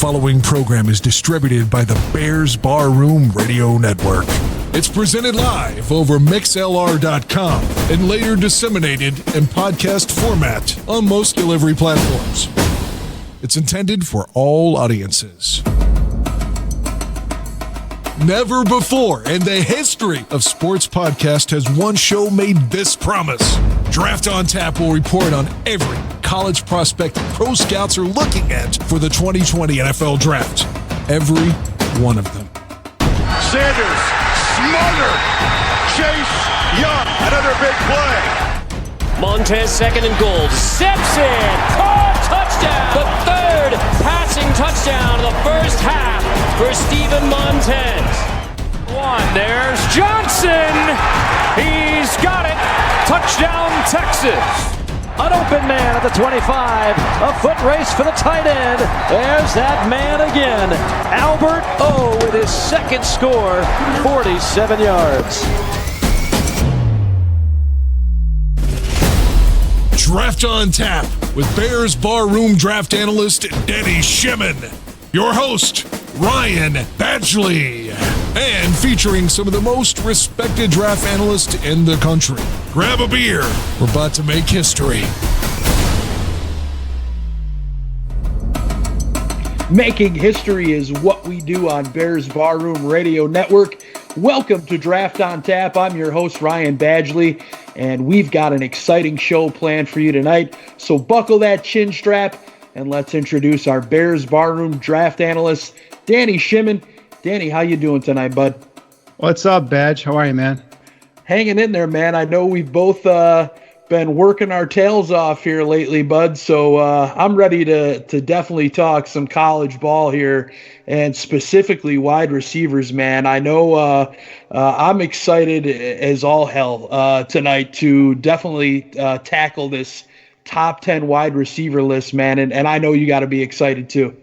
following program is distributed by the Bears Barroom Radio Network. It's presented live over MixLR.com and later disseminated in podcast format on most delivery platforms. It's intended for all audiences. Never before in the history of sports podcast has one show made this promise. Draft on Tap will report on every college prospect pro scouts are looking at for the 2020 NFL Draft. Every one of them. Sanders, smothered. Chase Young, another big play. Montez second and goal. Steps in. Caught. Touchdown. The third passing touchdown of the first half for Steven Montez. There's Johnson. He's got it. Touchdown, Texas. An open man at the 25. A foot race for the tight end. There's that man again. Albert O with his second score, 47 yards. Draft on Tap with Bears Barroom draft analyst Danny Shimon. Your host, Ryan Badgley. And featuring some of the most respected draft analysts in the country. Grab a beer. We're about to make history. Making history is what we do on Bears Barroom Radio Network. Welcome to Draft on Tap. I'm your host, Ryan Badgley, and we've got an exciting show planned for you tonight. So buckle that chin strap, and let's introduce our Bears Barroom draft analyst, Danny Shimon. Danny, how you doing tonight, bud? What's up, Badge? How are you, man? Hanging in there, man. I know we've both been working our tails off here lately, bud. So I'm ready to definitely talk some college ball here, and specifically wide receivers, man. I know I'm excited as all hell tonight to definitely tackle this top 10 wide receiver list, man. And I know you got to be excited too.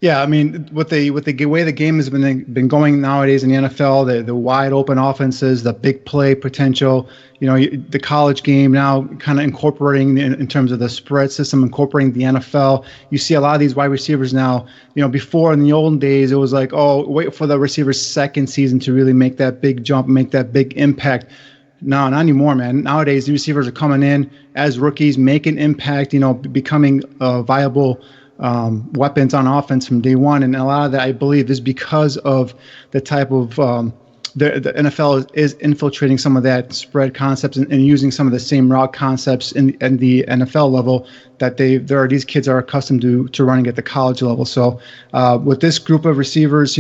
Yeah, I mean, with the way the game has been going nowadays in the NFL, the wide open offenses, the big play potential, the college game now kind of incorporating in terms of the spread system, incorporating the NFL. You see a lot of these wide receivers now. Before in the olden days, it was like, oh, wait for the receiver's second season to really make that big jump, make that big impact. No, not anymore, man. Nowadays, the receivers are coming in as rookies, making impact, becoming viable weapons on offense from day one. And a lot of that, I believe, is because of the type of the NFL is infiltrating some of that spread concepts and using some of the same route concepts in the NFL level that these kids are accustomed to running at the college level. So with this group of receivers,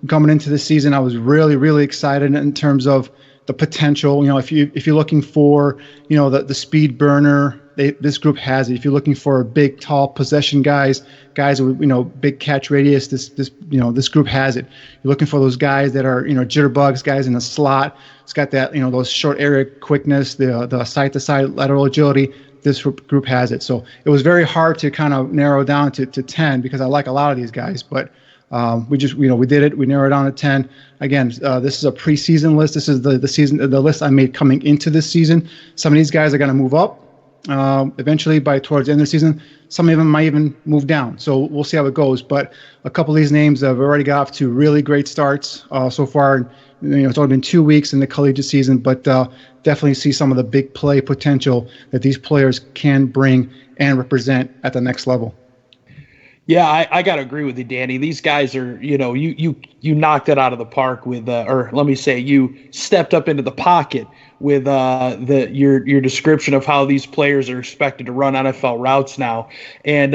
coming into the season, I was really, really excited in terms of the potential. If you're looking for, the speed burner, this group has it. If you're looking for big, tall possession guys with big catch radius, this group has it. You're looking for those guys that are jitterbugs, guys in the slot. It's got that those short area quickness, the side to side lateral agility. This group has it. So it was very hard to kind of narrow down to 10 because I like a lot of these guys, but we did it. We narrowed down to 10. Again, this is a preseason list. This is the list I made coming into this season. Some of these guys are going to move up. Eventually towards the end of the season, some of them might even move down. So we'll see how it goes. But a couple of these names have already got off to really great starts so far. It's only been 2 weeks in the collegiate season, but definitely see some of the big play potential that these players can bring and represent at the next level. Yeah, I got to agree with you, Danny. These guys are, you knocked it out of the park with, or let me say, you stepped up into the pocket with your description of how these players are expected to run NFL routes now. And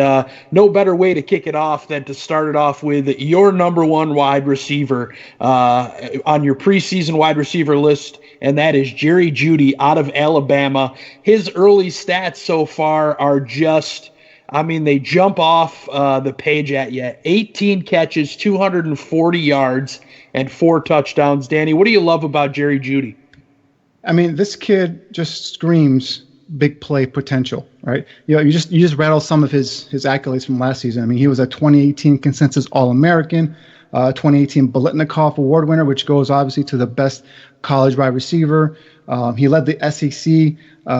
no better way to kick it off than to start it off with your number one wide receiver on your preseason wide receiver list, and that is Jerry Jeudy out of Alabama. His early stats so far are just, they jump off the page at you. 18 catches, 240 yards, and 4 touchdowns. Danny, what do you love about Jerry Jeudy? This kid just screams big play potential, right? You just rattle some of his accolades from last season. He was a 2018 consensus All-American. 2018 Biletnikoff Award winner, which goes obviously to the best college wide receiver. He led the SEC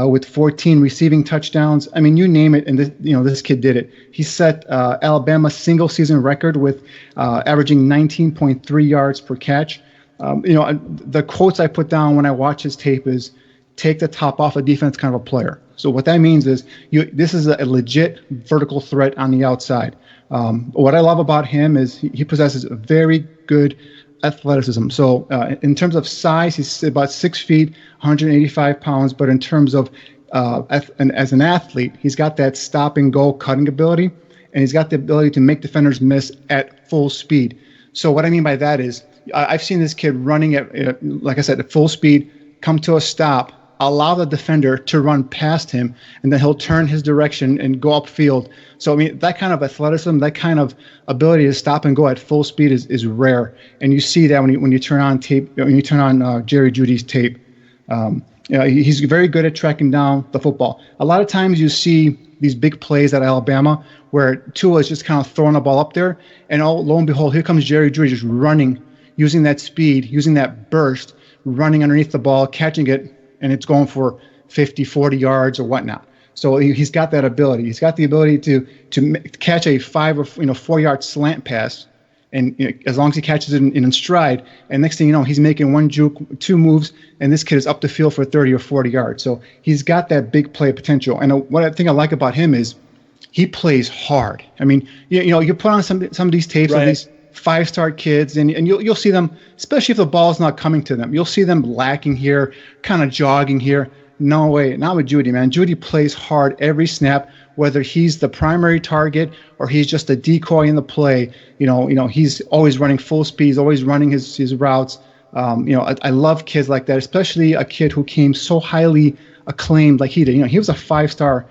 with 14 receiving touchdowns. I mean, you name it, and this kid did it. He set Alabama's single-season record with averaging 19.3 yards per catch. The quotes I put down when I watch his tape is, take the top off a defense kind of a player. So what that means is this is a legit vertical threat on the outside. What I love about him is he possesses a very good athleticism. So in terms of size, he's about 6 feet, 185 pounds. But in terms of as an athlete, he's got that stop and go cutting ability, and he's got the ability to make defenders miss at full speed. So what I mean by that is I've seen this kid running at, like I said, at full speed, come to a stop, allow the defender to run past him, and then he'll turn his direction and go upfield. So, I mean, that kind of athleticism, that kind of ability to stop and go at full speed is rare. And you see that when you turn on tape, when you turn on Jerry Jeudy's tape. He's very good at tracking down the football. A lot of times you see these big plays at Alabama where Tua is just kind of throwing the ball up there, and lo and behold, here comes Jerry Jeudy just running, using that speed, using that burst, running underneath the ball, catching it, and it's going for 50, 40 yards or whatnot. So he's got that ability. He's got the ability to catch a 5 or 4 yard slant pass, and as long as he catches it in stride, and next thing you know, he's making one juke, 2 moves, and this kid is up the field for 30 or 40 yards. So he's got that big play potential. And what I think I like about him is he plays hard. I mean, you put on some of these tapes of these 5-star kids, and you'll see them, especially if the ball's not coming to them, you'll see them lacking here, kind of jogging here. No way, not with Jeudy, man. Jeudy plays hard every snap, whether he's the primary target or he's just a decoy in the play. He's always running full speed, he's always running his routes. I love kids like that, especially a kid who came so highly acclaimed like he did. He was a 5-star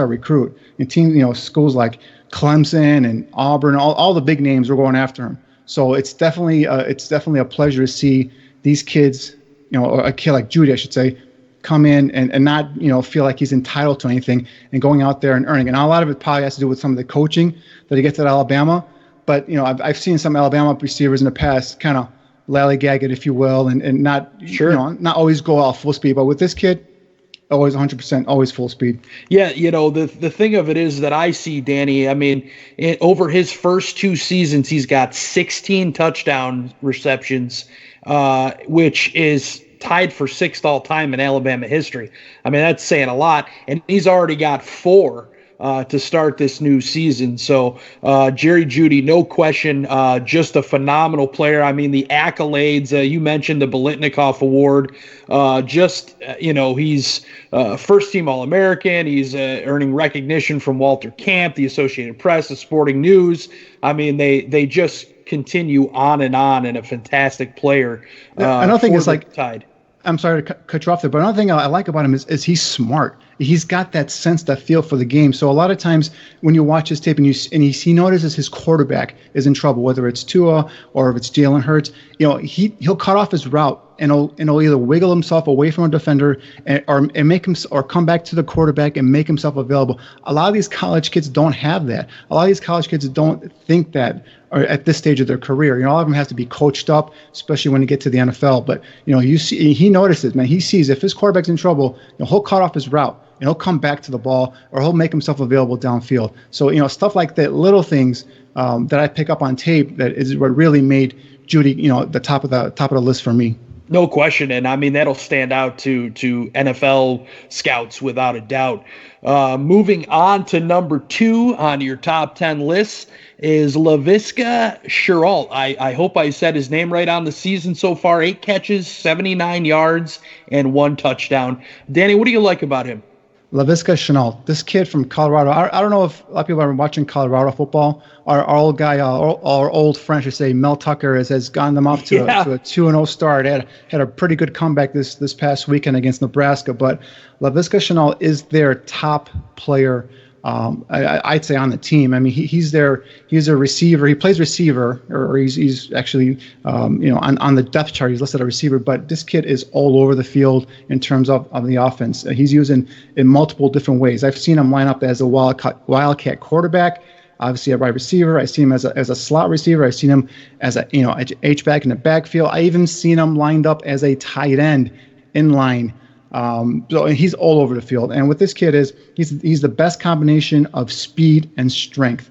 recruit. And schools like Clemson and Auburn, all the big names were going after him. So it's definitely a pleasure to see these kids, or a kid like Jeudy, I should say, come in and not feel like he's entitled to anything and going out there and earning. And a lot of it probably has to do with some of the coaching that he gets at Alabama. But I've seen some Alabama receivers in the past kind of lallygag it, if you will, and not not always go all full speed. But with this kid, always 100%, always full speed. Yeah, the thing of it is that I see, Danny, I mean, over his first 2 seasons, he's got 16 touchdown receptions, which is tied for 6th all time in Alabama history. I mean, that's saying a lot. And he's already got 4 to start this new season. So Jerry Jeudy, no question, just a phenomenal player. I mean, the accolades, you mentioned the Biletnikoff Award, he's first-team All-American. He's earning recognition from Walter Camp, the Associated Press, the Sporting News. I mean, they just continue on and a fantastic player. I don't think it's like Tide. I'm sorry to cut you off there, but another thing I like about him is he's smart. He's got that sense, that feel for the game. So a lot of times when you watch his tape and he notices his quarterback is in trouble, whether it's Tua or if it's Jalen Hurts, he'll cut off his route and he'll either wiggle himself away from a defender and make him or come back to the quarterback and make himself available. A lot of these college kids don't have that. A lot of these college kids don't think that or at this stage of their career. A lot of them have to be coached up, especially when they get to the NFL. But you see, he notices, man. He sees if his quarterback's in trouble, he'll cut off his route and he'll come back to the ball, or he'll make himself available downfield. So stuff like that, little things that I pick up on tape, that is what really made Jeudy, the top of the list for me. No question, and I mean that'll stand out to NFL scouts without a doubt. Moving on to number 2 on your top 10 list is Laviska Shenault. I hope I said his name right on the season so far. 8 catches, 79 yards, and 1 touchdown. Danny, what do you like about him? Laviska Shenault, this kid from Colorado. I don't know if a lot of people are watching Colorado football. Our old guy, our old friend, I should say, Mel Tucker, has gotten them off to a 2-0 start. Had a pretty good comeback this past weekend against Nebraska. But Laviska Shenault is their top player, I'd say, on the team. I mean, he's a receiver. He plays receiver, or he's actually, on the depth chart, he's listed a receiver. But this kid is all over the field in terms of the offense. He's used in multiple different ways. I've seen him line up as a wildcat quarterback. obviously a wide receiver. I see him as a slot receiver. I seen him as a H-back in the backfield. I even seen him lined up as a tight end in line. So he's all over the field. And what this kid is, he's the best combination of speed and strength.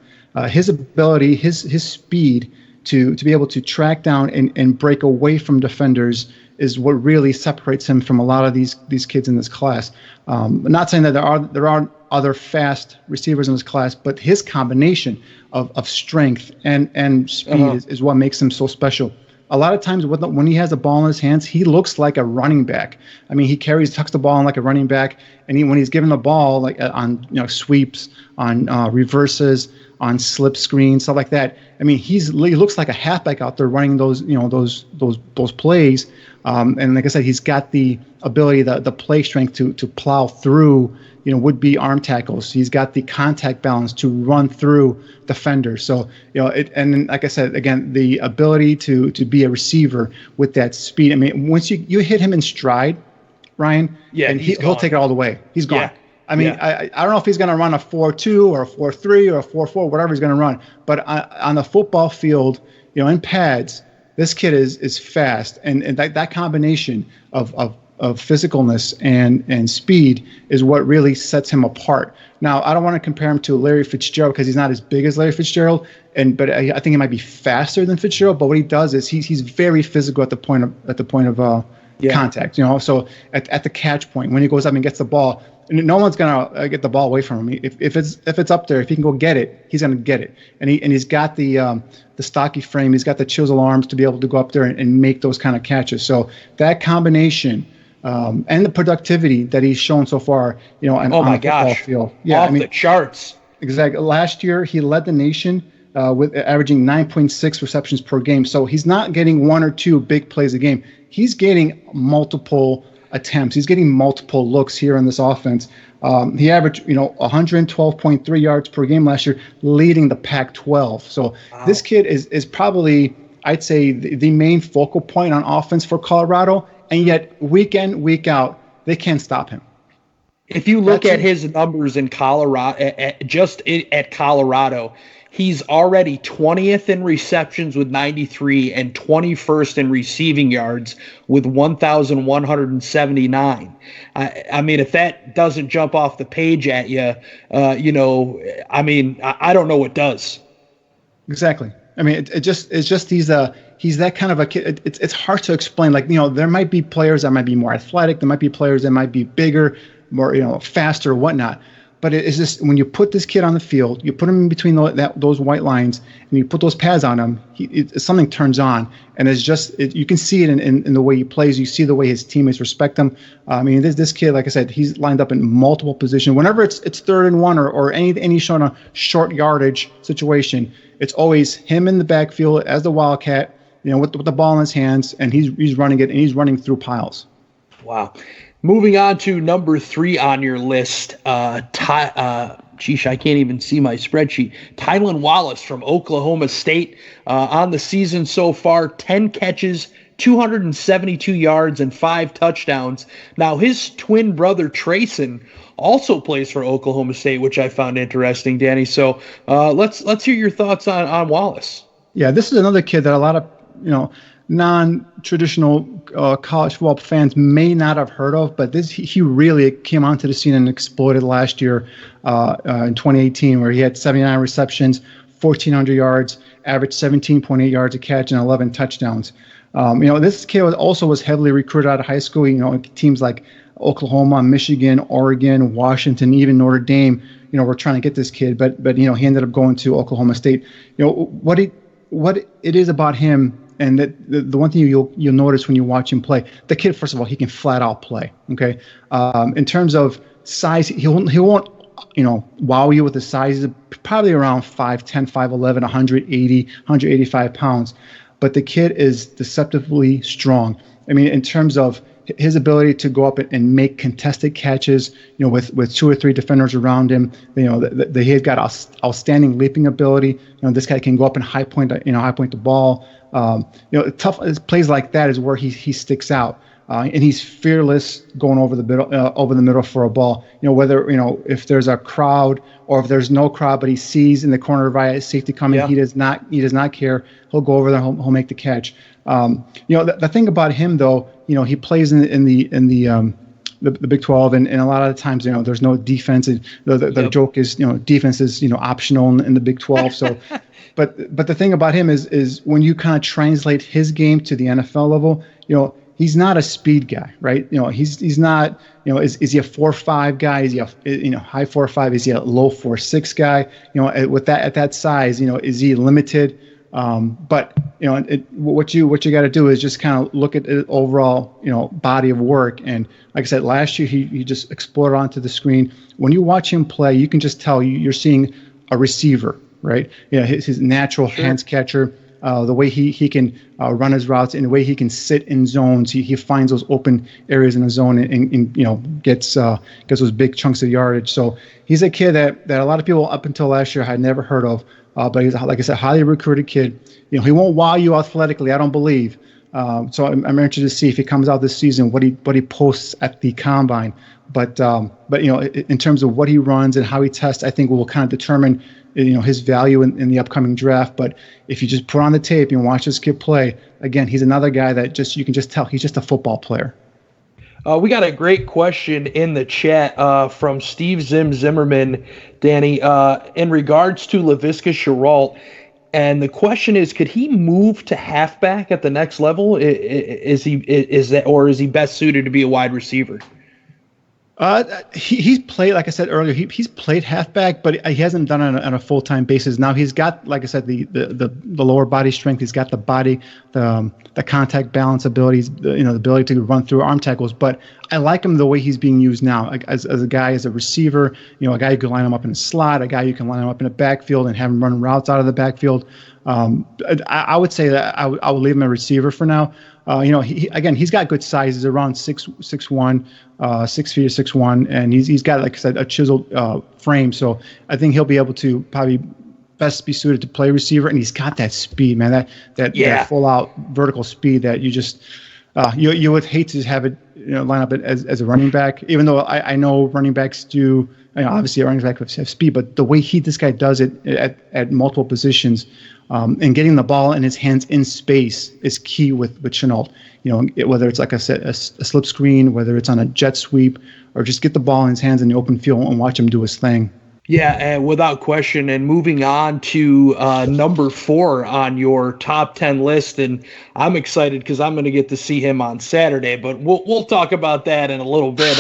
His ability, his speed to be able to track down and break away from defenders is what really separates him from a lot of these kids in this class. I'm not saying that there are other fast receivers in this class, but his combination of strength and speed is what makes him so special. A lot of times when he has the ball in his hands, he looks like a running back. I mean, he tucks the ball in like a running back, and when he's given the ball, like on sweeps, on reverses, on slip screens, stuff like that. I mean, he looks like a halfback out there running those plays. And like I said, he's got the ability, the play strength to plow through would-be arm tackles. He's got the contact balance to run through defenders. So and like I said again, the ability to be a receiver with that speed. I mean, once you hit him in stride, Ryan, and he'll take it all the way. He's gone. Yeah. I mean, I don't know if he's going to run a 4.2 or a 4.3 or a 4.4, whatever he's going to run. But on the football field, in pads, this kid is fast, and that combination of physicalness and speed is what really sets him apart. Now, I don't want to compare him to Larry Fitzgerald because he's not as big as Larry Fitzgerald, but I think he might be faster than Fitzgerald. But what he does is he's very physical at the point of contact. So at the catch point, when he goes up and gets the ball, no one's gonna get the ball away from him. If it's up there, if he can go get it, he's gonna get it. And he's got the stocky frame, he's got the chisel arms to be able to go up there and make those kind of catches. So that combination and the productivity that he's shown so far, on the football field, off the charts. Exactly. Last year he led the nation with averaging 9.6 receptions per game. So he's not getting one or two big plays a game. He's getting multiple attempts. He's getting multiple looks here in this offense. He averaged, 112.3 yards per game last year, leading the Pac-12. So This kid is probably, I'd say, the main focal point on offense for Colorado. And yet, week in, week out, they can't stop him. If you look at his numbers in Colorado, at Colorado, he's already 20th in receptions with 93 and 21st in receiving yards with 1,179. I mean, if that doesn't jump off the page at you, I don't know what does. Exactly. I mean, it's just he's that kind of a kid. It's hard to explain. Like, there might be players that might be more athletic. There might be players that might be bigger, more, faster, whatnot. But it's just when you put this kid on the field, you put him in between those white lines, and you put those pads on him, something turns on. And it's just you can see it in the way he plays. You see the way his teammates respect him. I mean, this kid, like I said, he's lined up in multiple positions. Whenever it's 3rd and 1 or any short yardage situation, it's always him in the backfield as the Wildcat, with the ball in his hands, and he's running it, and he's running through piles. Wow. Moving on to number 3 on your list, I can't even see my spreadsheet. Tylan Wallace from Oklahoma State on the season so far, 10 catches, 272 yards, and 5 touchdowns. Now, his twin brother, Trayson, also plays for Oklahoma State, which I found interesting, Danny. So let's hear your thoughts on Wallace. Yeah, this is another kid that a lot of, non-traditional college football fans may not have heard of, but he really came onto the scene and exploded last year in 2018, where he had 79 receptions, 1,400 yards, averaged 17.8 yards a catch, and 11 touchdowns. This kid was heavily recruited out of high school. Teams like Oklahoma, Michigan, Oregon, Washington, even Notre Dame, were trying to get this kid, but he ended up going to Oklahoma State. What it is about him. And the one thing you'll notice when you watch him play, the kid, first of all, he can flat out play. Okay, in terms of size, he won't wow you with the size. He's probably around 5'10", 5'11", 180, 185 pounds. But the kid is deceptively strong. I mean, in terms of his ability to go up and make contested catches, with 2 or 3 defenders around him, he's got outstanding leaping ability. This guy can go up and high point the ball. Tough plays like that is where he sticks out. and he's fearless going over the middle for a ball. Whether if there's a crowd or if there's no crowd, but he sees in the corner via safety coming, he does not care. He'll go over there. He'll make the catch. The thing about him though, he plays in the Big 12, and a lot of the times, there's no defense. And the joke is, defense is, optional in the Big 12. So, but the thing about him is when you kind of translate his game to the NFL level, he's not a speed guy, right? He's not, is he a 4.5 guy? Is he a, high 4.5? Is he a low 4.6 guy? With that, at that size, is he limited? But what you got to do is just kind of look at the overall, body of work. And like I said, last year he just exploded onto the screen. When you watch him play, you can just tell you're seeing a receiver, right? His natural hands catcher, the way he can run his routes, and the way he can sit in zones. He finds those open areas in the zone and gets those big chunks of yardage. So he's a kid that a lot of people up until last year had never heard of. But he's, like I said, highly recruited kid. He won't wow you athletically, I don't believe. So I'm interested to see if he comes out this season, what he posts at the combine. But in terms of what he runs and how he tests, I think will kind of determine his value in the upcoming draft. But if you just put on the tape and watch this kid play, again, he's another guy that you can just tell he's just a football player. We got a great question in the chat from Steve Zimmerman, Danny, in regards to Laviska Shenault. And the question is, could he move to halfback at the next level? Is he best suited to be a wide receiver? He's played, like I said earlier, he's played halfback, but he hasn't done it on a full-time basis. Now he's got, like I said, the lower body strength. He's got the body, the contact balance abilities, the ability to run through arm tackles. But I like him the way he's being used now, as a guy, as a receiver. A guy you can line him up in a slot, a guy you can line him up in a backfield and have him run routes out of the backfield. I would say that I would leave him a receiver for now. He's got good size. He's around 6'1", 6 feet or 6'1", and he's got, like I said, a chiseled frame. So I think he'll be able to probably best be suited to play receiver, and he's got that speed, man. That full out vertical speed that you just you would hate to have it line up as a running back. Even though I know running backs do. Obviously, running back have speed, but the way this guy does it at multiple positions, and getting the ball in his hands in space is key with Shenault. Whether it's, like I said, a slip screen, whether it's on a jet sweep, or just get the ball in his hands in the open field and watch him do his thing. Yeah, without question. And moving on to number 4 on your top 10 list, and I'm excited because I'm going to get to see him on Saturday. But we'll talk about that in a little bit.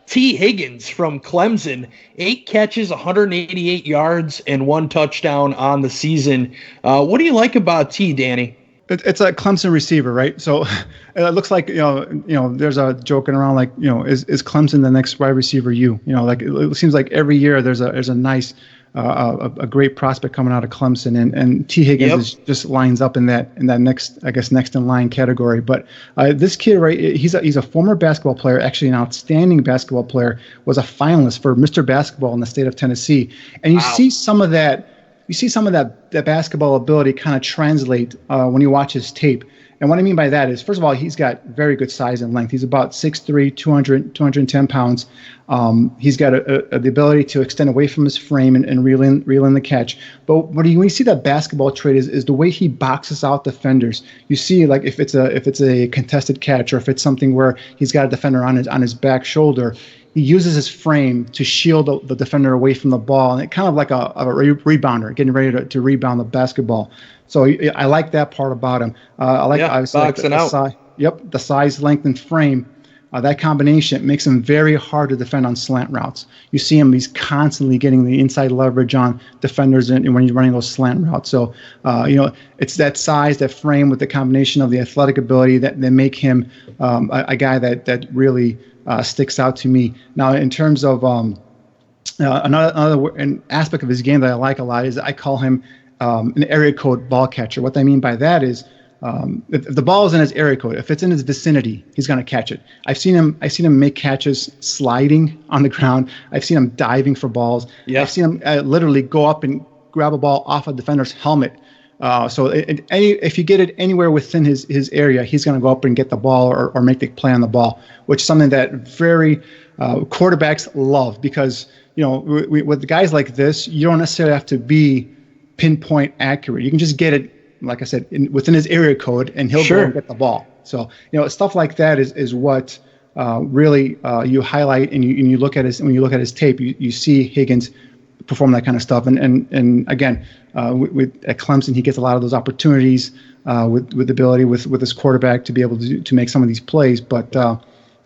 T. Higgins from Clemson, 8 catches, 188 yards, and 1 touchdown on the season. What do you like about T, Danny? It's a Clemson receiver, right? So it looks like there's a joking around like is Clemson the next wide receiver? Like it seems like every year there's a nice a great prospect coming out of Clemson, and T. Higgins just lines up in that next in line category. But this kid, right? He's a former basketball player, actually an outstanding basketball player, was a finalist for Mr. Basketball in the state of Tennessee, and you see some of that. You see some of that basketball ability kind of translate when you watch his tape. And what I mean by that is, first of all, he's got very good size and length. He's about 6'3", 210 pounds. He's got the ability to extend away from his frame and reel in the catch. But when you see that basketball trait is the way he boxes out defenders. You see, like if it's a contested catch, or if it's something where he's got a defender on his back shoulder, he uses his frame to shield the defender away from the ball, and it kind of like a rebounder, getting ready to rebound the basketball. So I like that part about him. I like boxing out. The size, length, and frame. That combination makes him very hard to defend on slant routes. You see him; he's constantly getting the inside leverage on defenders when he's running those slant routes. So it's that size, that frame, with the combination of the athletic ability that make him a guy that really sticks out to me. Now, in terms of another aspect of his game that I like a lot is I call him an area code ball catcher. What I mean by that is if the ball is in his area code, if it's in his vicinity, he's going to catch it. I've seen him make catches sliding on the ground. I've seen him diving for balls. I've seen him literally go up and grab a ball off a defender's helmet. If you get it anywhere within his area, he's going to go up and get the ball or make the play on the ball, which is something that very quarterbacks love, because with guys like this, you don't necessarily have to be pinpoint accurate. You can just get it, like I said, within his area code, and he'll go and get the ball. So stuff like that is what really you highlight, and you look at when you look at his tape, you see Higgins perform that kind of stuff. And again, at Clemson, he gets a lot of those opportunities with ability with his quarterback to be able to make some of these plays. But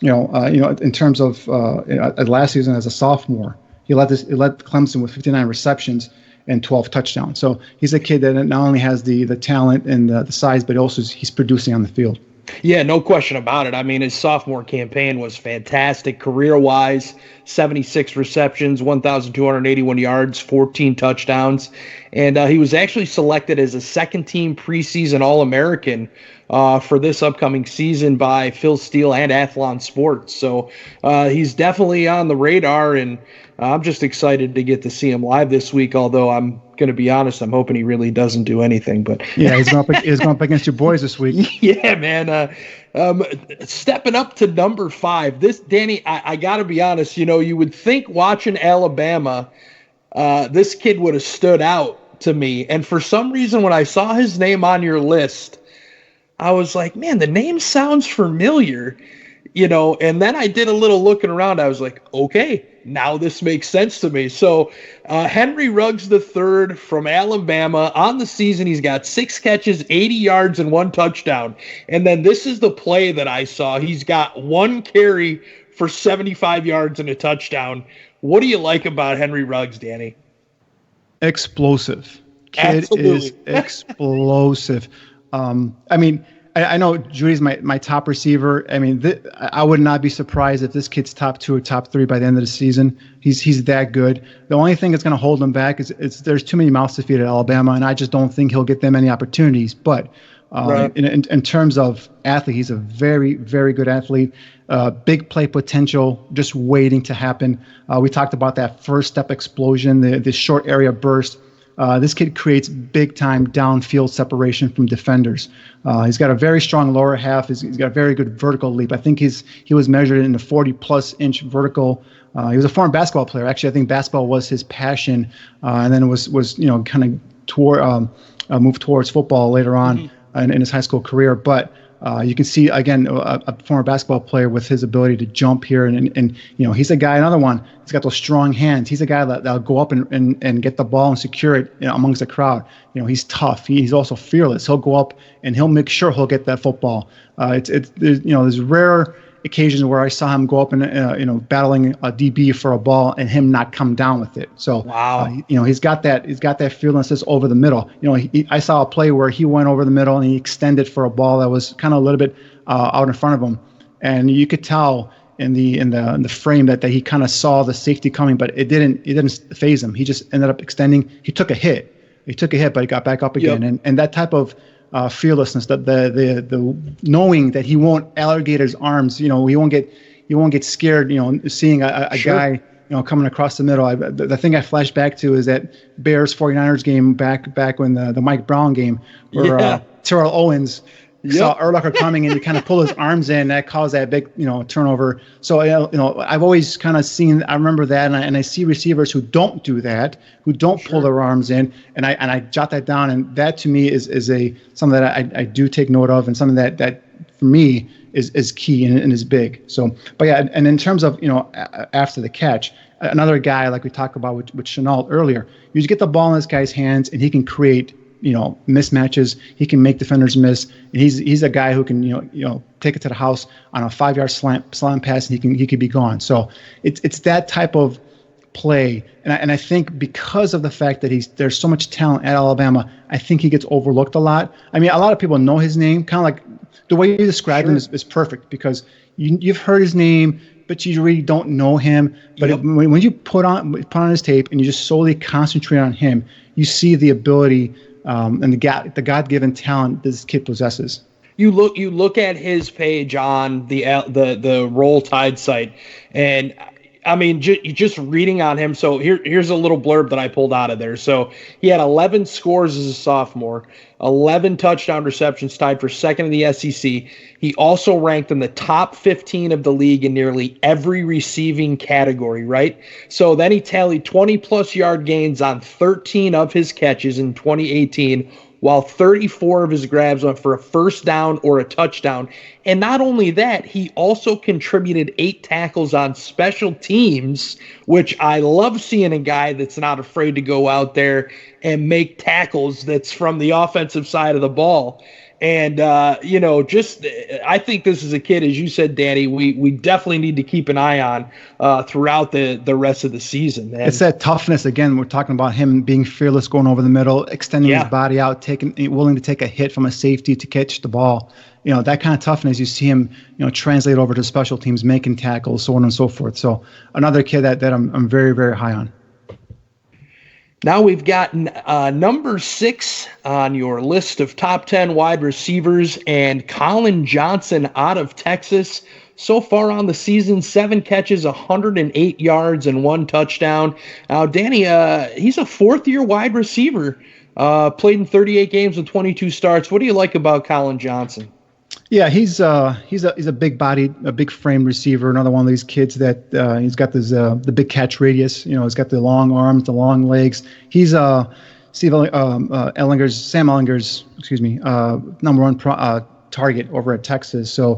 in terms of last season as a sophomore, he led Clemson with 59 receptions and 12 touchdowns. So he's a kid that not only has the talent and the size, but also he's producing on the field. Yeah, no question about it. I mean, his sophomore campaign was fantastic career-wise. 76 receptions, 1,281 yards, 14 touchdowns. And he was actually selected as a second-team preseason All-American for this upcoming season by Phil Steele and Athlon Sports. So he's definitely on the radar, and I'm just excited to get to see him live this week, although I'm going to be honest, I'm hoping he really doesn't do anything. But yeah, he's going up against your boys this week. Yeah, man. Stepping up to number 5. This, Danny, I got to be honest, you would think watching Alabama, this kid would have stood out to me. And for some reason, when I saw his name on your list, I was like, man, the name sounds familiar, and then I did a little looking around. I was like, okay, now this makes sense to me. So Henry Ruggs III from Alabama, on the season, he's got 6 catches, 80 yards, and 1 touchdown. And then this is the play that I saw. He's got 1 carry for 75 yards and a touchdown. What do you like about Henry Ruggs, Danny? Explosive. Kid Absolutely. Is explosive. I know Judy's my top receiver. I mean, I would not be surprised if this kid's top 2 or top 3 by the end of the season. He's that good. The only thing that's going to hold him back is there's too many mouths to feed at Alabama, and I just don't think he'll get them many opportunities. But right. in terms of athlete, he's a very, very good athlete. Big play potential, just waiting to happen. We talked about that first step explosion, the short area burst. This kid creates big-time downfield separation from defenders. He's got a very strong lower half. He's got a very good vertical leap. I think he was measured in the 40-plus inch vertical. He was a former basketball player. Actually, I think basketball was his passion, and then it was kind of moved towards football later on in his high school career. But you can see, again, a former basketball player with his ability to jump here. And he's a guy, another one, he's got those strong hands. He's a guy that'll go up and get the ball and secure it amongst the crowd. He's tough. He's also fearless. He'll go up and he'll make sure he'll get that football. There's rare occasions where I saw him go up and battling a DB for a ball and him not come down with it. So wow. He's got that fearlessness over the middle. I saw a play where he went over the middle and he extended for a ball that was kind of a little bit out in front of him, and you could tell in the frame that he kind of saw the safety coming, but it didn't phase him. He just ended up extending. He took a hit, but he got back up again. Yep. And that type of fearlessness, the knowing that he won't alligate his arms, he won't get scared, seeing a sure. guy, coming across the middle. The thing I flash back to is that Bears 49ers game back when the Mike Brown game where Terrell Owens saw Urlacher coming and he kind of pulled his arms in. That caused that big, turnover. So, I've always kind of seen, I remember that, and I see receivers who don't do that, who don't pull their arms in, and I jot that down. And that to me is something that I do take note of, and something that for me is key and is big. So, but yeah, and in terms of, after the catch, another guy like we talked about with Chenault earlier, you just get the ball in this guy's hands and he can create, mismatches. He can make defenders miss, and he's a guy who can take it to the house on a 5-yard slant pass, and he can be gone. So it's that type of play, and I think because of the fact that there's so much talent at Alabama, I think he gets overlooked a lot. I mean, a lot of people know his name, kind of like the way you describe him is perfect, because you've heard his name, but you really don't know him. But when you put on his tape and you just solely concentrate on him, you see the ability and the God-given talent this kid possesses. You look at his page on the Roll Tide site, and just reading on him. So here's a little blurb that I pulled out of there. So he had 11 scores as a sophomore, 11 touchdown receptions, tied for second in the SEC. He also ranked in the top 15 of the league in nearly every receiving category, right? So then he tallied 20-plus yard gains on 13 of his catches in 2018, while 34 of his grabs went for a first down or a touchdown. And not only that, he also contributed 8 tackles on special teams, which I love seeing a guy that's not afraid to go out there and make tackles that's from the offensive side of the ball. And, I think this is a kid, as you said, Danny, we definitely need to keep an eye on throughout the rest of the season. Man. It's that toughness. Again, we're talking about him being fearless, going over the middle, extending his body out, willing to take a hit from a safety to catch the ball. That kind of toughness, you see him, translate over to special teams, making tackles, so on and so forth. So another kid that I'm very, very high on. Now we've got number 6 on your list of top 10 wide receivers, and Colin Johnson out of Texas. So far on the season, 7 catches, 108 yards, and 1 touchdown. Now, Danny, he's a fourth-year wide receiver, played in 38 games with 22 starts. What do you like about Colin Johnson? Yeah, he's a big bodied, a big framed receiver. Another one of these kids that he's got this the big catch radius. He's got the long arms, the long legs. He's Sam Ellinger's number one target over at Texas. So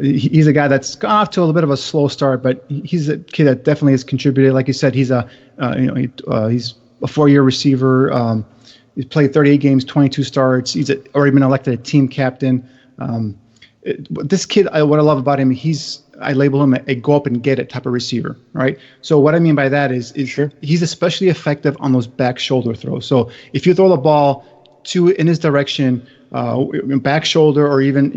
he's a guy that's gone off to a little bit of a slow start, but he's a kid that definitely has contributed. Like you said, he's he's a 4-year receiver. He's played 38 games, 22 starts. He's already been elected a team captain. This kid, what I love about him, I label him a go up and get it type of receiver, right? So what I mean by that is he's especially effective on those back shoulder throws. So if you throw the ball in his direction, back shoulder, or even,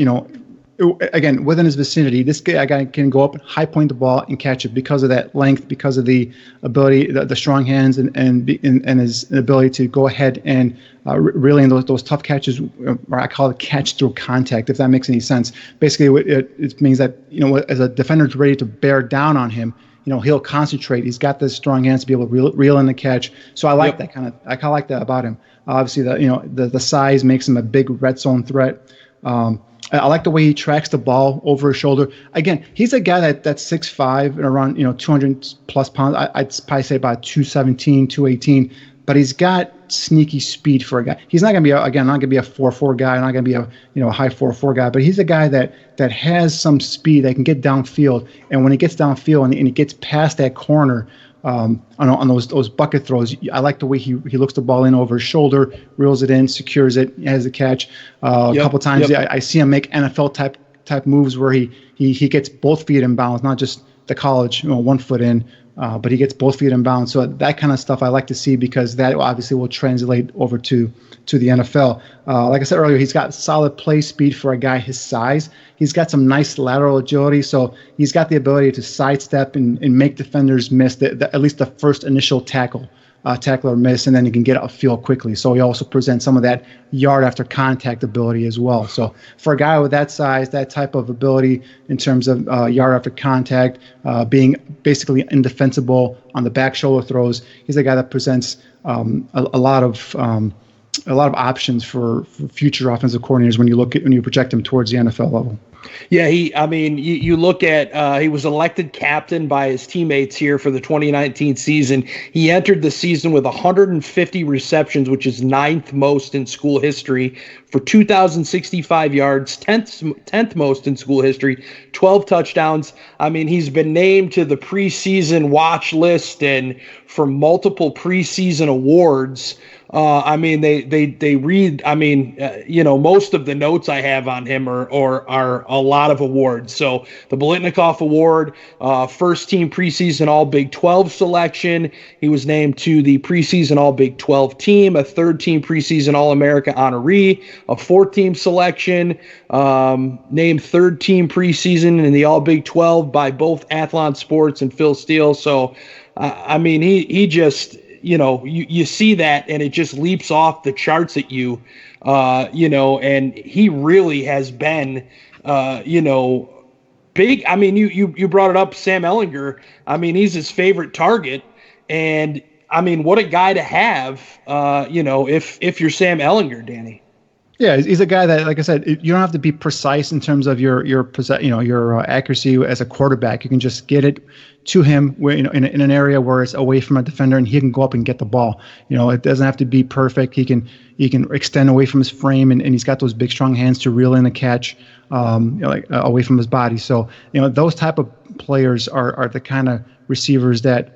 again, within his vicinity, this guy can go up, high point the ball, and catch it because of that length, because of the ability, the strong hands, and his ability to go ahead and really in those tough catches, or I call it catch through contact, if that makes any sense. Basically, it means that as a defender's ready to bear down on him, he'll concentrate. He's got the strong hands to be able to reel in the catch. So I like that I kind of like that about him. Obviously, the size makes him a big red zone threat. I like the way he tracks the ball over his shoulder. Again, he's a guy that's 6'5" and around 200 plus pounds. I'd probably say about 217, 218. But he's got sneaky speed for a guy. He's not going to be not going to be a 4.4 guy, not going to be a high 4.4 guy. But he's a guy that has some speed that can get downfield. And when he gets downfield and he gets past that corner, on those bucket throws, I like the way he looks the ball in over his shoulder, reels it in, secures it, has the catch. A couple times I see him make NFL type moves where he gets both feet in bounds, not just the college 1 foot in, but he gets both feet in bounds. So that kind of stuff I like to see, because that obviously will translate over to the NFL. Like I said earlier, he's got solid play speed for a guy his size. He's got some nice lateral agility, so he's got the ability to sidestep and make defenders miss at least the first initial tackle or miss, and then he can get upfield quickly. So he also presents some of that yard after contact ability as well. So for a guy with that size, that type of ability in terms of yard after contact, being basically indefensible on the back shoulder throws, he's a guy that presents a lot of options for future offensive coordinators when you project him towards the NFL level. Yeah, you look at, he was elected captain by his teammates here for the 2019 season. He entered the season with 150 receptions, which is 9th most in school history, for 2,065 yards, 10th most in school history, 12 touchdowns. He's been named to the preseason watch list and for multiple preseason awards. They read, most of the notes I have on him are a lot of awards. So the Biletnikoff Award, first team preseason All Big 12 selection. He was named to the preseason All Big 12 team, a third team preseason All-America honoree, a fourth team selection, named third team preseason in the All Big 12 by both Athlon Sports and Phil Steele. So, he just, you see that and it just leaps off the charts at you, and he really has been, big. I mean, you brought it up, Sam Ehlinger. I mean, he's his favorite target, and I mean, what a guy to have. If you're Sam Ehlinger, Danny. Yeah, he's a guy that, like I said, you don't have to be precise in terms of your accuracy as a quarterback. You can just get it to him in an area where it's away from a defender, and he can go up and get the ball. It doesn't have to be perfect. He can extend away from his frame, and he's got those big, strong hands to reel in the catch, away from his body. So those type of players are the kind of receivers that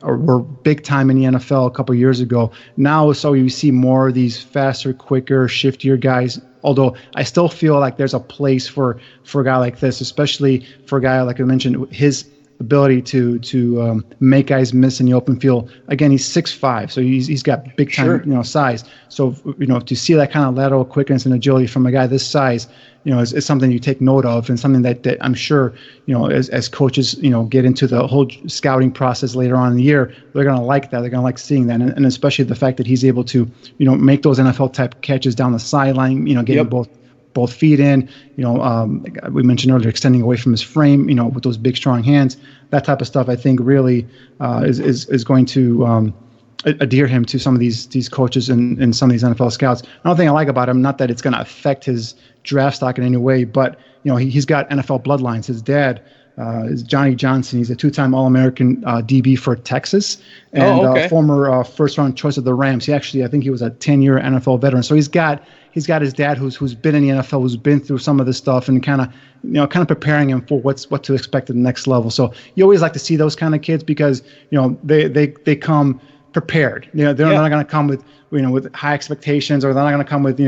were big time in the NFL a couple of years ago. Now, so you see more of these faster, quicker, shiftier guys. Although I still feel like there's a place for a guy like this, especially for a guy like I mentioned, his ability to make guys miss in the open field. Again, he's 6'5", so he's got big time size. So to see that kind of lateral quickness and agility from a guy this size, is something you take note of, and something that I'm sure as coaches get into the whole scouting process later on in the year, they're going to like that. They're going to like seeing that, and especially the fact that he's able to make those NFL type catches down the sideline, getting both feet in, we mentioned earlier, extending away from his frame, with those big, strong hands. That type of stuff, I think, really is going to adhere him to some of these coaches and some of these NFL scouts. Another thing I like about him, not that it's going to affect his draft stock in any way, but he's got NFL bloodlines. His dad is Johnny Johnson. He's a 2-time All-American DB for Texas, and former first-round choice of the Rams. I think he was a 10-year NFL veteran. So he's got his dad who's been in the NFL, who's been through some of this stuff, and kind of preparing him for what to expect at the next level. So you always like to see those kind of kids because they come prepared. They're not going to come with high expectations, or they're not going to come with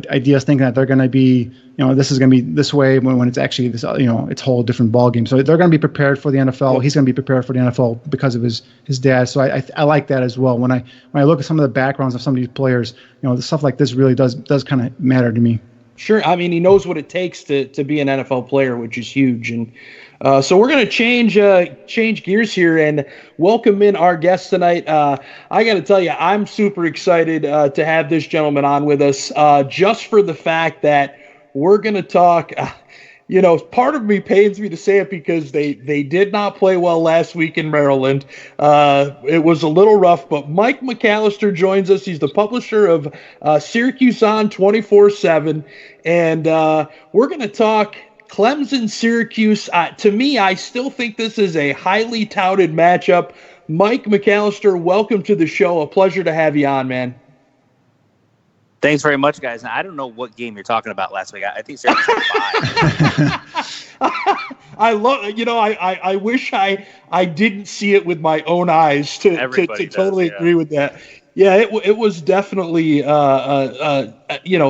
ideas thinking that they're going to be this is going to be this way when it's actually this it's a whole different ball game. So they're going to be prepared for the NFL. He's going to be prepared for the NFL because of his dad. So I like that as well. When I look at some of the backgrounds of some of these players, the stuff like this really does kind of matter to me. Sure. I mean, he knows what it takes to be an NFL player, which is huge. And so we're going to change gears here and welcome in our guest tonight. I got to tell you, I'm super excited to have this gentleman on with us, just for the fact that we're going to talk. Part of me pains me to say it because they did not play well last week in Maryland. It was a little rough, but Mike McAllister joins us. He's the publisher of Syracuse On 24/7, and we're going to talk Clemson, Syracuse. To me, I still think this is a highly touted matchup. Mike McAllister, welcome to the show. A pleasure to have you on, man. Thanks very much, guys. Now, I don't know what game you're talking about last week. I think Syracuse had 5. I love. I wish I didn't see it with my own eyes to totally agree with that. Yeah, it was definitely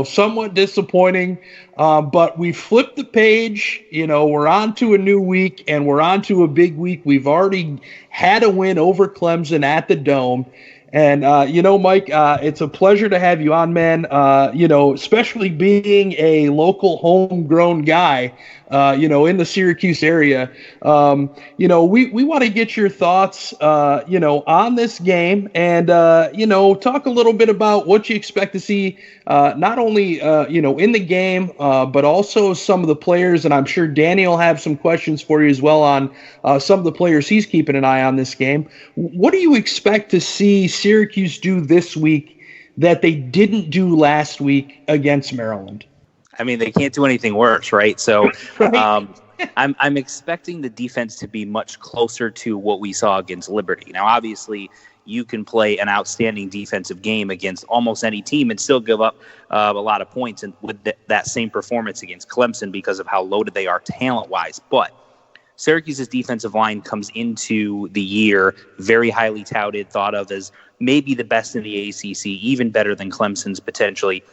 somewhat disappointing, but we flipped the page. We're on to a new week, and we're on to a big week. We've already had a win over Clemson at the Dome. And, Mike, it's a pleasure to have you on, man, especially being a local homegrown guy, in the Syracuse area. We want to get your thoughts, on this game and, talk a little bit about what you expect to see, not only, in the game, but also some of the players. And I'm sure Danny will have some questions for you as well on some of the players he's keeping an eye on this game. What do you expect to see Syracuse do this week that they didn't do last week against Maryland? I mean, they can't do anything worse, right? So Right. I'm expecting the defense to be much closer to what we saw against Liberty. Now, obviously, you can play an outstanding defensive game against almost any team and still give up a lot of points, and with that same performance against Clemson because of how loaded they are talent-wise. But Syracuse's defensive line comes into the year very highly touted, thought of as maybe the best in the ACC, even better than Clemson's potentially.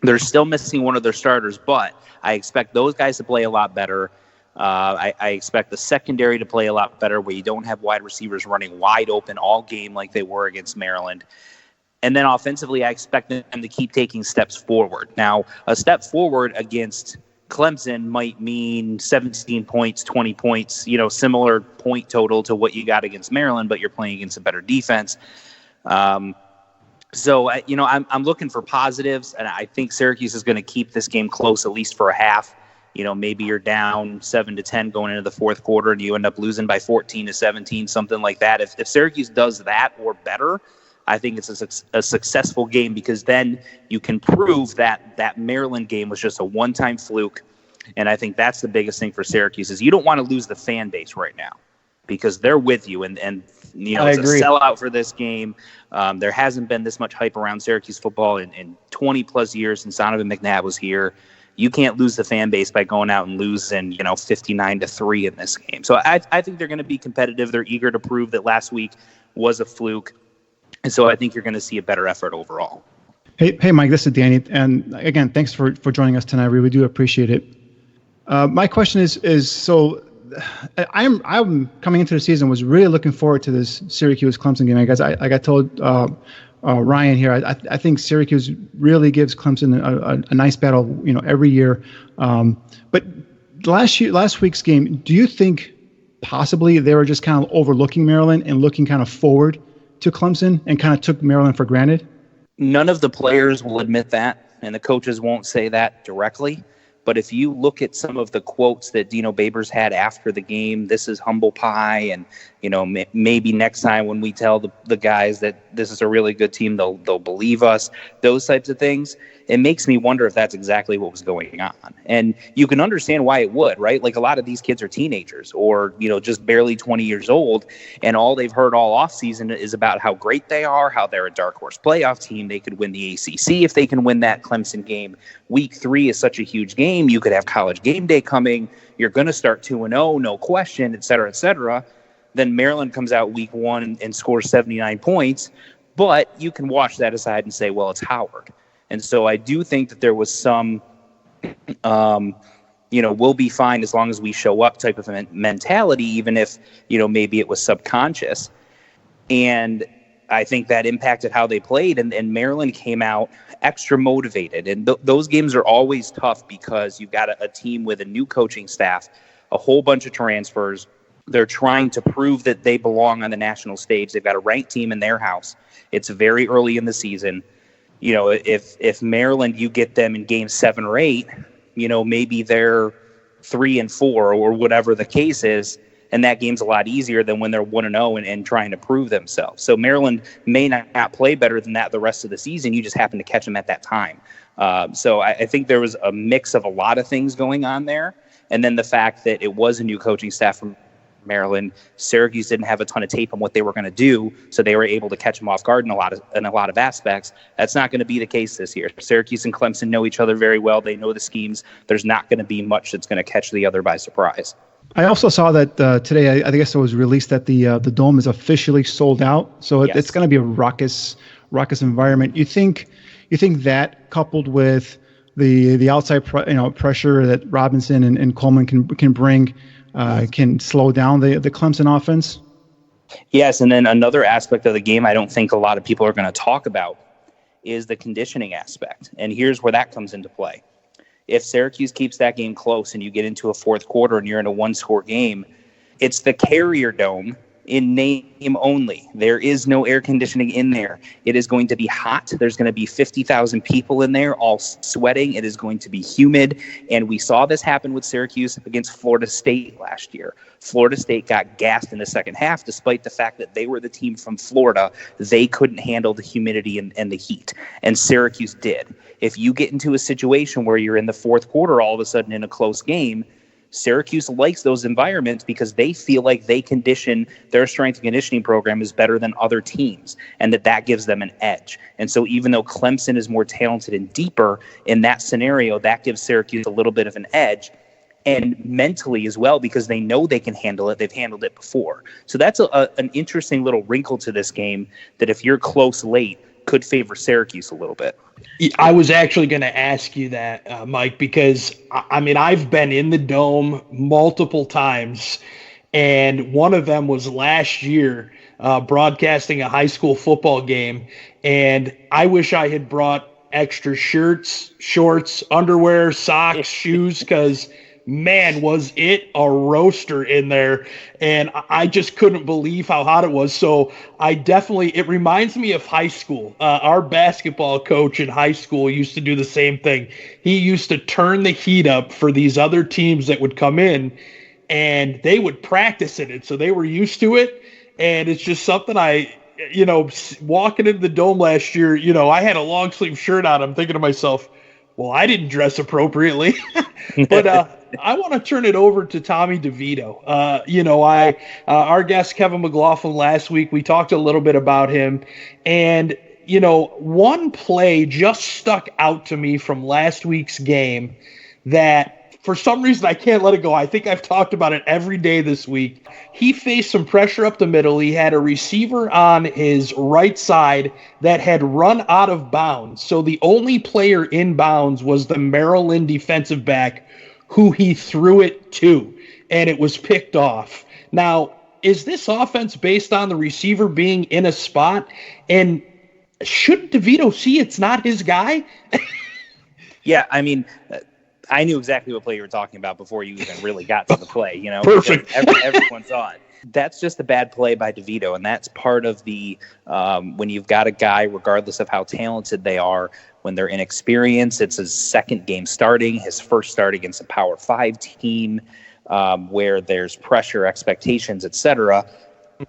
They're still missing one of their starters, but I expect those guys to play a lot better. I expect the secondary to play a lot better, where you don't have wide receivers running wide open all game like they were against Maryland. And then offensively, I expect them to keep taking steps forward. Now, a step forward against Clemson might mean 17 points, 20 points, similar point total to what you got against Maryland, but you're playing against a better defense. So, I'm looking for positives, and I think Syracuse is going to keep this game close, at least for a half. maybe you're down 7-10 going into the fourth quarter and you end up losing by 14-17, something like that. If Syracuse does that or better, I think it's a successful game, because then you can prove that Maryland game was just a one-time fluke. And I think that's the biggest thing for Syracuse, is you don't want to lose the fan base right now, because they're with you. And it's a sellout for this game. There hasn't been this much hype around Syracuse football in 20-plus years since Donovan McNabb was here. You can't lose the fan base by going out and losing, 59-3 in this game. So I think they're going to be competitive. They're eager to prove that last week was a fluke. And so I think you're going to see a better effort overall. Hey, Mike, this is Danny. And again, thanks for joining us tonight. We really do appreciate it. My question is so I'm coming into the season was really looking forward to this Syracuse Clemson game. I got told Ryan here, I think Syracuse really gives Clemson a nice battle, every year. But last week's game, do you think possibly they were just kind of overlooking Maryland and looking kind of forward to Clemson and kind of took Maryland for granted? None of the players will admit that, and the coaches won't say that directly. But if you look at some of the quotes that Dino Babers had after the game, this is humble pie, and maybe next time when we tell the guys that this is a really good team, they'll believe us. Those types of things. It makes me wonder if that's exactly what was going on. And you can understand why it would, right? Like, a lot of these kids are teenagers or, just barely 20 years old, and all they've heard all offseason is about how great they are, how they're a dark horse playoff team. They could win the ACC if they can win that Clemson game. Week 3 is such a huge game. You could have College Game Day coming. You're going to start 2-0, no question, et cetera, et cetera. Then Maryland comes out week 1 and scores 79 points. But you can wash that aside and say, well, it's Howard. And so I do think that there was some, we'll be fine as long as we show up type of mentality, even if, maybe it was subconscious. And I think that impacted how they played. And Maryland came out extra motivated. And those games are always tough because you've got a team with a new coaching staff, a whole bunch of transfers. They're trying to prove that they belong on the national stage. They've got a ranked team in their house. It's very early in the season. If Maryland, you get them in game 7 or 8, maybe they're 3-4 or whatever the case is, and that game's a lot easier than when they're 1-0 and trying to prove themselves. So Maryland may not play better than that the rest of the season. You just happen to catch them at that time. So I think there was a mix of a lot of things going on there, and then the fact that it was a new coaching staff from Maryland. Syracuse didn't have a ton of tape on what they were going to do, so they were able to catch them off guard in a lot of aspects. That's not going to be the case this year. Syracuse and Clemson know each other very well. They know the schemes. There's not going to be much that's going to catch the other by surprise. I also saw that today, I guess it was released that the Dome is officially sold out, so it's going to be a raucous environment. You think that, coupled with the outside pressure that Robinson and Coleman can bring, can slow down the Clemson offense? Yes, and then another aspect of the game I don't think a lot of people are going to talk about is the conditioning aspect. And here's where that comes into play. If Syracuse keeps that game close and you get into a fourth quarter and you're in a one-score game, it's the Carrier Dome in name only. There is no air conditioning in there. It is going to be hot. There's going to be 50,000 people in there all sweating. It is going to be humid. And we saw this happen with Syracuse against Florida State last year. Florida State got gassed in the second half despite the fact that they were the team from Florida. They couldn't handle the humidity and the heat. And Syracuse did. If you get into a situation where you're in the fourth quarter all of a sudden in a close game, Syracuse likes those environments because they feel like their strength and conditioning program is better than other teams, and that gives them an edge. And so even though Clemson is more talented and deeper in that scenario, that gives Syracuse a little bit of an edge, and mentally as well, because they know they can handle it. They've handled it before. So that's an interesting little wrinkle to this game that if you're close late could favor Syracuse a little bit. I was actually going to ask you that, Mike, because I've been in the Dome multiple times, and one of them was last year broadcasting a high school football game, and I wish I had brought extra shirts, shorts, underwear, socks, shoes, because man, was it a roaster in there. And I just couldn't believe how hot it was. So it reminds me of high school. Our basketball coach in high school used to do the same thing. He used to turn the heat up for these other teams that would come in, and they would practice in it. So they were used to it. And it's just something walking into the Dome last year, I had a long sleeve shirt on. I'm thinking to myself, well, I didn't dress appropriately. But I want to turn it over to Tommy DeVito. Our guest, Kevin McLaughlin, last week, we talked a little bit about him. And, one play just stuck out to me from last week's game that for some reason I can't let it go. I think I've talked about it every day this week. He faced some pressure up the middle. He had a receiver on his right side that had run out of bounds. So the only player in bounds was the Maryland defensive back who he threw it to, and it was picked off. Now, is this offense based on the receiver being in a spot? And should DeVito see it's not his guy? Yeah, I mean, I knew exactly what play you were talking about before you even really got to the play. Perfect. Everyone's on. That's just a bad play by DeVito, and that's part of the when you've got a guy, regardless of how talented they are, when they're inexperienced, it's his second game starting, his first start against a Power 5 team where there's pressure, expectations, etc.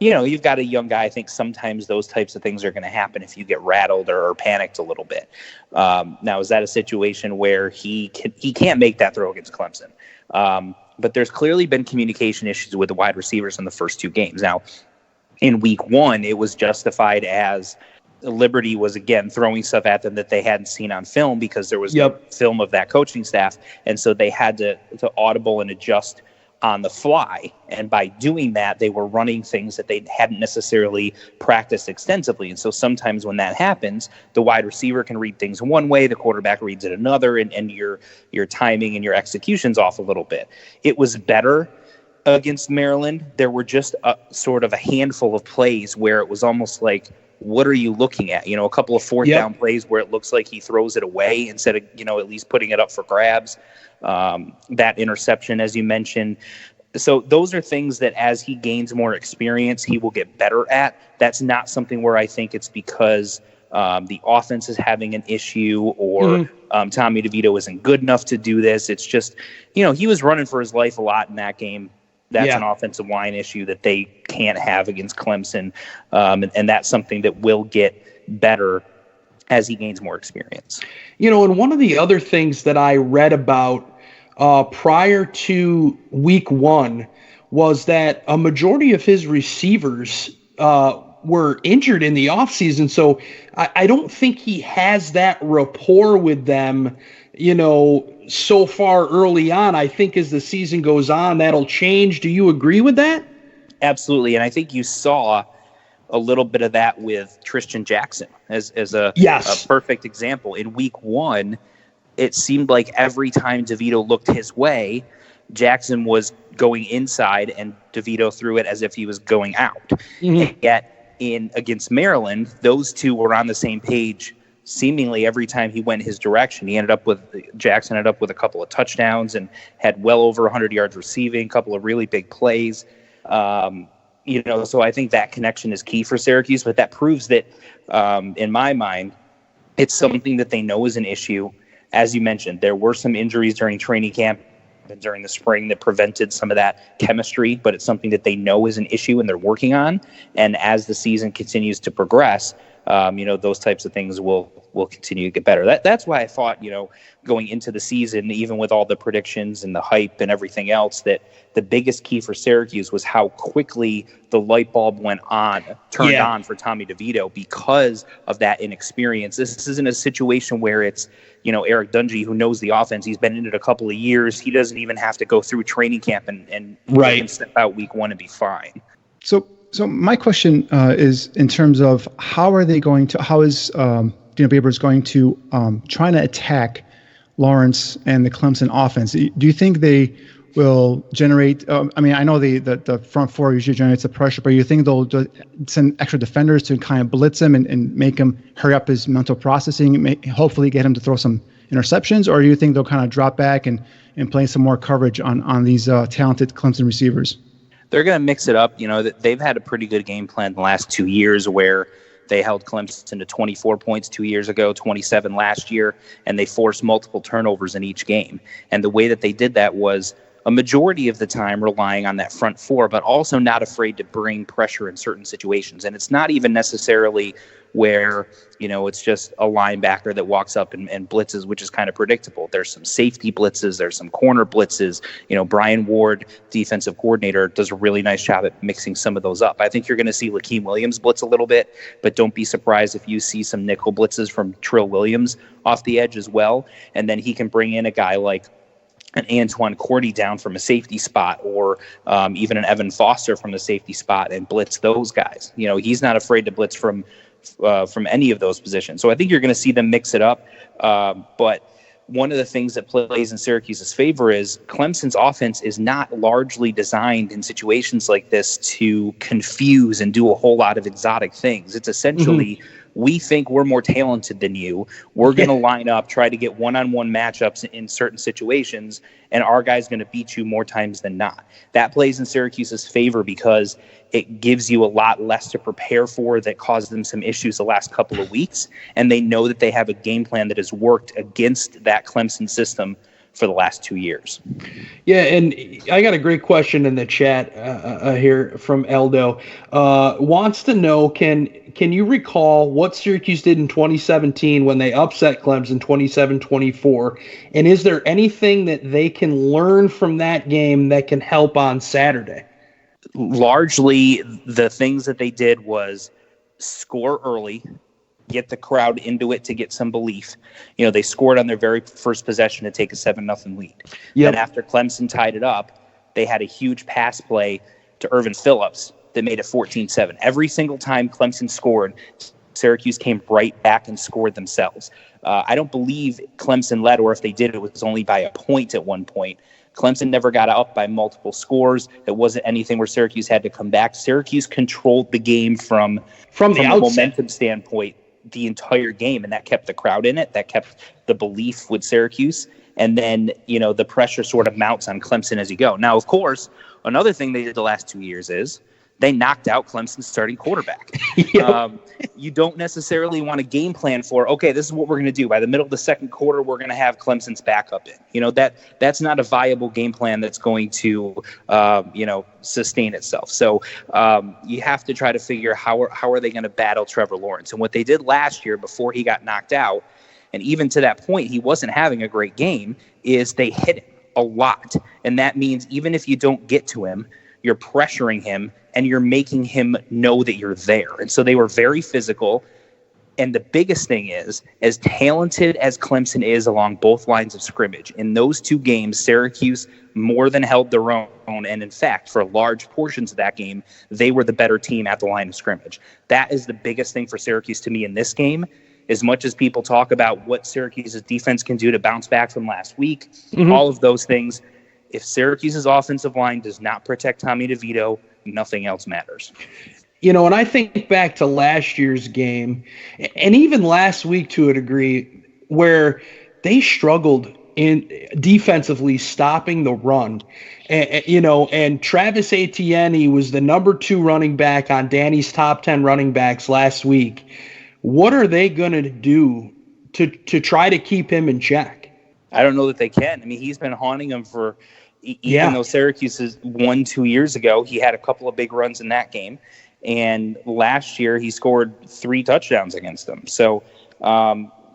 You've got a young guy. I think sometimes those types of things are going to happen if you get rattled or panicked a little bit. Now, is that a situation where he can't make that throw against Clemson? But there's clearly been communication issues with the wide receivers in the first two games. Now, in week one, it was justified as Liberty was, again, throwing stuff at them that they hadn't seen on film because there was no film of that coaching staff. And so they had to audible and adjust on the fly. And by doing that, they were running things that they hadn't necessarily practiced extensively. And so sometimes when that happens, the wide receiver can read things one way, the quarterback reads it another, and your timing and your execution's off a little bit. It was better against Maryland. There were just sort of a handful of plays where it was almost like, what are you looking at? A couple of fourth down plays where it looks like he throws it away instead of, at least putting it up for grabs. That interception, as you mentioned. So those are things that as he gains more experience, he will get better at. That's not something where I think it's because the offense is having an issue or Tommy DeVito isn't good enough to do this. It's just, he was running for his life a lot in that game. That's an offensive line issue that they can't have against Clemson. And that's something that will get better as he gains more experience. And one of the other things that I read about prior to week one was that a majority of his receivers were injured in the offseason. So I don't think he has that rapport with them, so far early on. I think as the season goes on, that'll change. Do you agree with that? Absolutely. And I think you saw a little bit of that with Tristan Jackson as a perfect example. In week one, it seemed like every time DeVito looked his way, Jackson was going inside and DeVito threw it as if he was going out. And yet against Maryland, those two were on the same page seemingly every time he went his direction. Jackson ended up with a couple of touchdowns and had well over 100 yards receiving, a couple of really big plays. So I think that connection is key for Syracuse, but that proves that, in my mind, it's something that they know is an issue. As you mentioned, there were some injuries during training camp and during the spring that prevented some of that chemistry, but it's something that they know is an issue and they're working on. And as the season continues to progress, those types of things will continue to get better. That's why I thought, going into the season, even with all the predictions and the hype and everything else, that the biggest key for Syracuse was how quickly the light bulb turned on for Tommy DeVito because of that inexperience. This isn't a situation where it's, Eric Dungy, who knows the offense. He's been in it a couple of years. He doesn't even have to go through training camp and he can step out week one and be fine. So my question is in terms of how is Dino Babers going to trying to attack Lawrence and the Clemson offense? Do you think they will generate? I know the front four usually generates the pressure, but you think they'll send extra defenders to kind of blitz him and make him hurry up his mental processing, hopefully get him to throw some interceptions, or do you think they'll kind of drop back and play some more coverage on these talented Clemson receivers? They're going to mix it up. They've had a pretty good game plan the last 2 years where they held Clemson to 24 points 2 years ago, 27 last year, and they forced multiple turnovers in each game. And the way that they did that was a majority of the time relying on that front four, but also not afraid to bring pressure in certain situations. And it's not even necessarily where, it's just a linebacker that walks up and blitzes, which is kind of predictable. There's some safety blitzes. There's some corner blitzes. Brian Ward, defensive coordinator, does a really nice job at mixing some of those up. I think you're going to see Lakeem Williams blitz a little bit, but don't be surprised if you see some nickel blitzes from Trill Williams off the edge as well. And then he can bring in a guy like an Antoine Cordy down from a safety spot, or even an Evan Foster from the safety spot, and blitz those guys. He's not afraid to blitz from any of those positions. So I think you're going to see them mix it up. But one of the things that plays in Syracuse's favor is Clemson's offense is not largely designed in situations like this to confuse and do a whole lot of exotic things. It's essentially, we think we're more talented than you. We're going to line up, try to get one-on-one matchups in certain situations, and our guy's going to beat you more times than not. That plays in Syracuse's favor because it gives you a lot less to prepare for that caused them some issues the last couple of weeks, and they know that they have a game plan that has worked against that Clemson system for the last 2 years. Yeah, and I got a great question in the chat here from Eldo. Wants to know, can you recall what Syracuse did in 2017 when they upset Clemson 27-24? And is there anything that they can learn from that game that can help on Saturday? Largely, the things that they did was score early, get the crowd into it to get some belief. They scored on their very first possession to take a 7-0 lead. Yep. And after Clemson tied it up, they had a huge pass play to Irvin Phillips that made it 14-7. Every single time Clemson scored, Syracuse came right back and scored themselves. I don't believe Clemson led, or if they did, it was only by a point at one point. Clemson never got up by multiple scores. It wasn't anything where Syracuse had to come back. Syracuse controlled the game from the a momentum standpoint the entire game, and that kept the crowd in it. That kept the belief with Syracuse. And then, the pressure sort of mounts on Clemson as you go. Now, of course, another thing they did the last 2 years is they knocked out Clemson's starting quarterback. You don't necessarily want to game plan for, okay, this is what we're going to do. By the middle of the second quarter, we're going to have Clemson's backup in. That's not a viable game plan that's going to, sustain itself. So you have to try to figure how are they going to battle Trevor Lawrence. And what they did last year before he got knocked out, and even to that point, he wasn't having a great game, is they hit him a lot. And that means even if you don't get to him, you're pressuring him and you're making him know that you're there. And so they were very physical. And the biggest thing is, as talented as Clemson is along both lines of scrimmage, in those two games, Syracuse more than held their own. And in fact, for large portions of that game, they were the better team at the line of scrimmage. That is the biggest thing for Syracuse to me in this game. As much as people talk about what Syracuse's defense can do to bounce back from last week, all of those things, if Syracuse's offensive line does not protect Tommy DeVito, nothing else matters. And I think back to last year's game, and even last week to a degree, where they struggled in defensively stopping the run. And Travis Etienne was the number 2 running back on Danny's top 10 running backs last week. What are they going to do to try to keep him in check? I don't know that they can. I mean, he's been haunting them for even though Syracuse won 2 years ago. He had a couple of big runs in that game. And last year he scored 3 touchdowns against them. So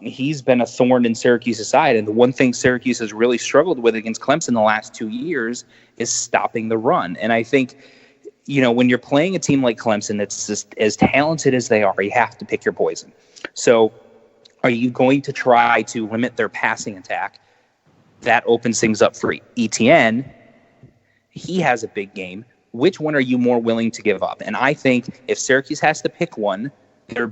he's been a thorn in Syracuse's side. And the one thing Syracuse has really struggled with against Clemson the last 2 years is stopping the run. And I think, when you're playing a team like Clemson that's just as talented as they are, you have to pick your poison. So are you going to try to limit their passing attack? That opens things up for Etienne. He has a big game. Which one are you more willing to give up? And I think if Syracuse has to pick one, their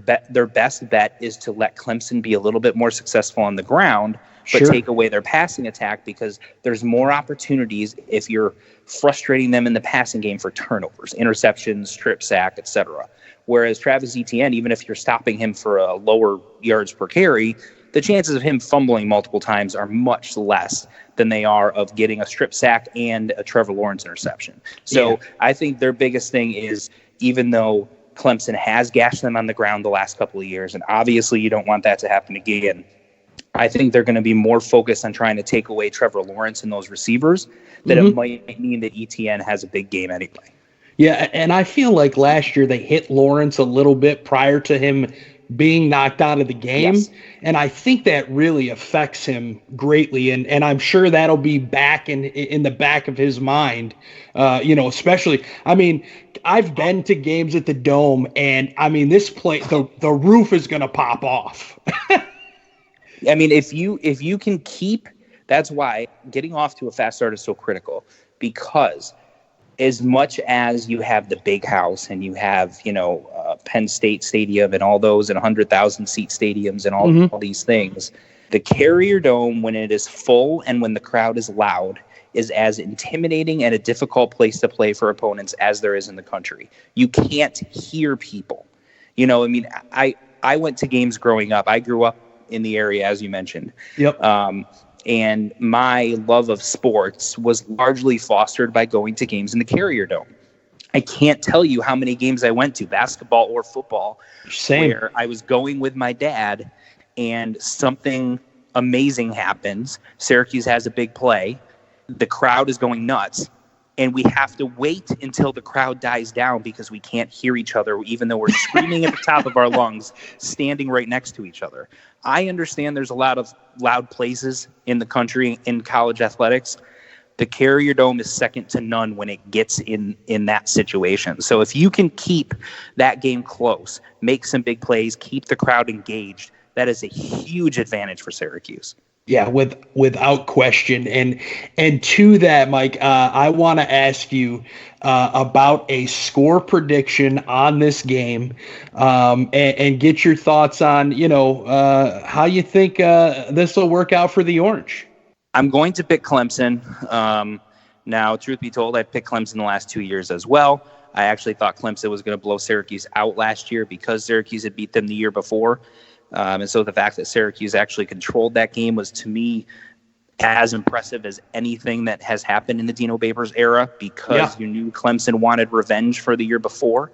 best bet is to let Clemson be a little bit more successful on the ground, but take away their passing attack, because there's more opportunities if you're frustrating them in the passing game for turnovers, interceptions, strip sack, etc. Whereas Travis Etienne, even if you're stopping him for a lower yards per carry, the chances of him fumbling multiple times are much less than they are of getting a strip sack and a Trevor Lawrence interception. So I think their biggest thing is, even though Clemson has gashed them on the ground the last couple of years, and obviously you don't want that to happen again, I think they're going to be more focused on trying to take away Trevor Lawrence and those receivers, that it might mean that ETN has a big game anyway. Yeah, and I feel like last year they hit Lawrence a little bit prior to him being knocked out of the game. Yes. And I think that really affects him greatly. And I'm sure that'll be back in the back of his mind, especially, I mean, I've been to games at the Dome, and I mean, this play, the roof is going to pop off. I mean, if you can keep, that's why getting off to a fast start is so critical, because as much as you have the big house and you have, Penn State Stadium and all those and 100,000 seat stadiums and all these things, the Carrier Dome, when it is full and when the crowd is loud, is as intimidating and a difficult place to play for opponents as there is in the country. You can't hear people. I went to games growing up. I grew up in the area, as you mentioned. Yep. And my love of sports was largely fostered by going to games in the Carrier Dome. I can't tell you how many games I went to, basketball or football, where I was going with my dad and something amazing happens. Syracuse has a big play. The crowd is going nuts. And we have to wait until the crowd dies down because we can't hear each other, even though we're screaming at the top of our lungs, standing right next to each other. I understand there's a lot of loud places in the country in college athletics. The Carrier Dome is second to none when it gets in that situation. So if you can keep that game close, make some big plays, keep the crowd engaged, that is a huge advantage for Syracuse. Yeah, without question. And to that, Mike, I want to ask you about a score prediction on this game, and get your thoughts on, how you think this will work out for the Orange. I'm going to pick Clemson. Now, truth be told, I picked Clemson the last 2 years as well. I actually thought Clemson was going to blow Syracuse out last year because Syracuse had beat them the year before. And so the fact that Syracuse actually controlled that game was, to me, as impressive as anything that has happened in the Dino Babers era, because you knew Clemson wanted revenge for the year before.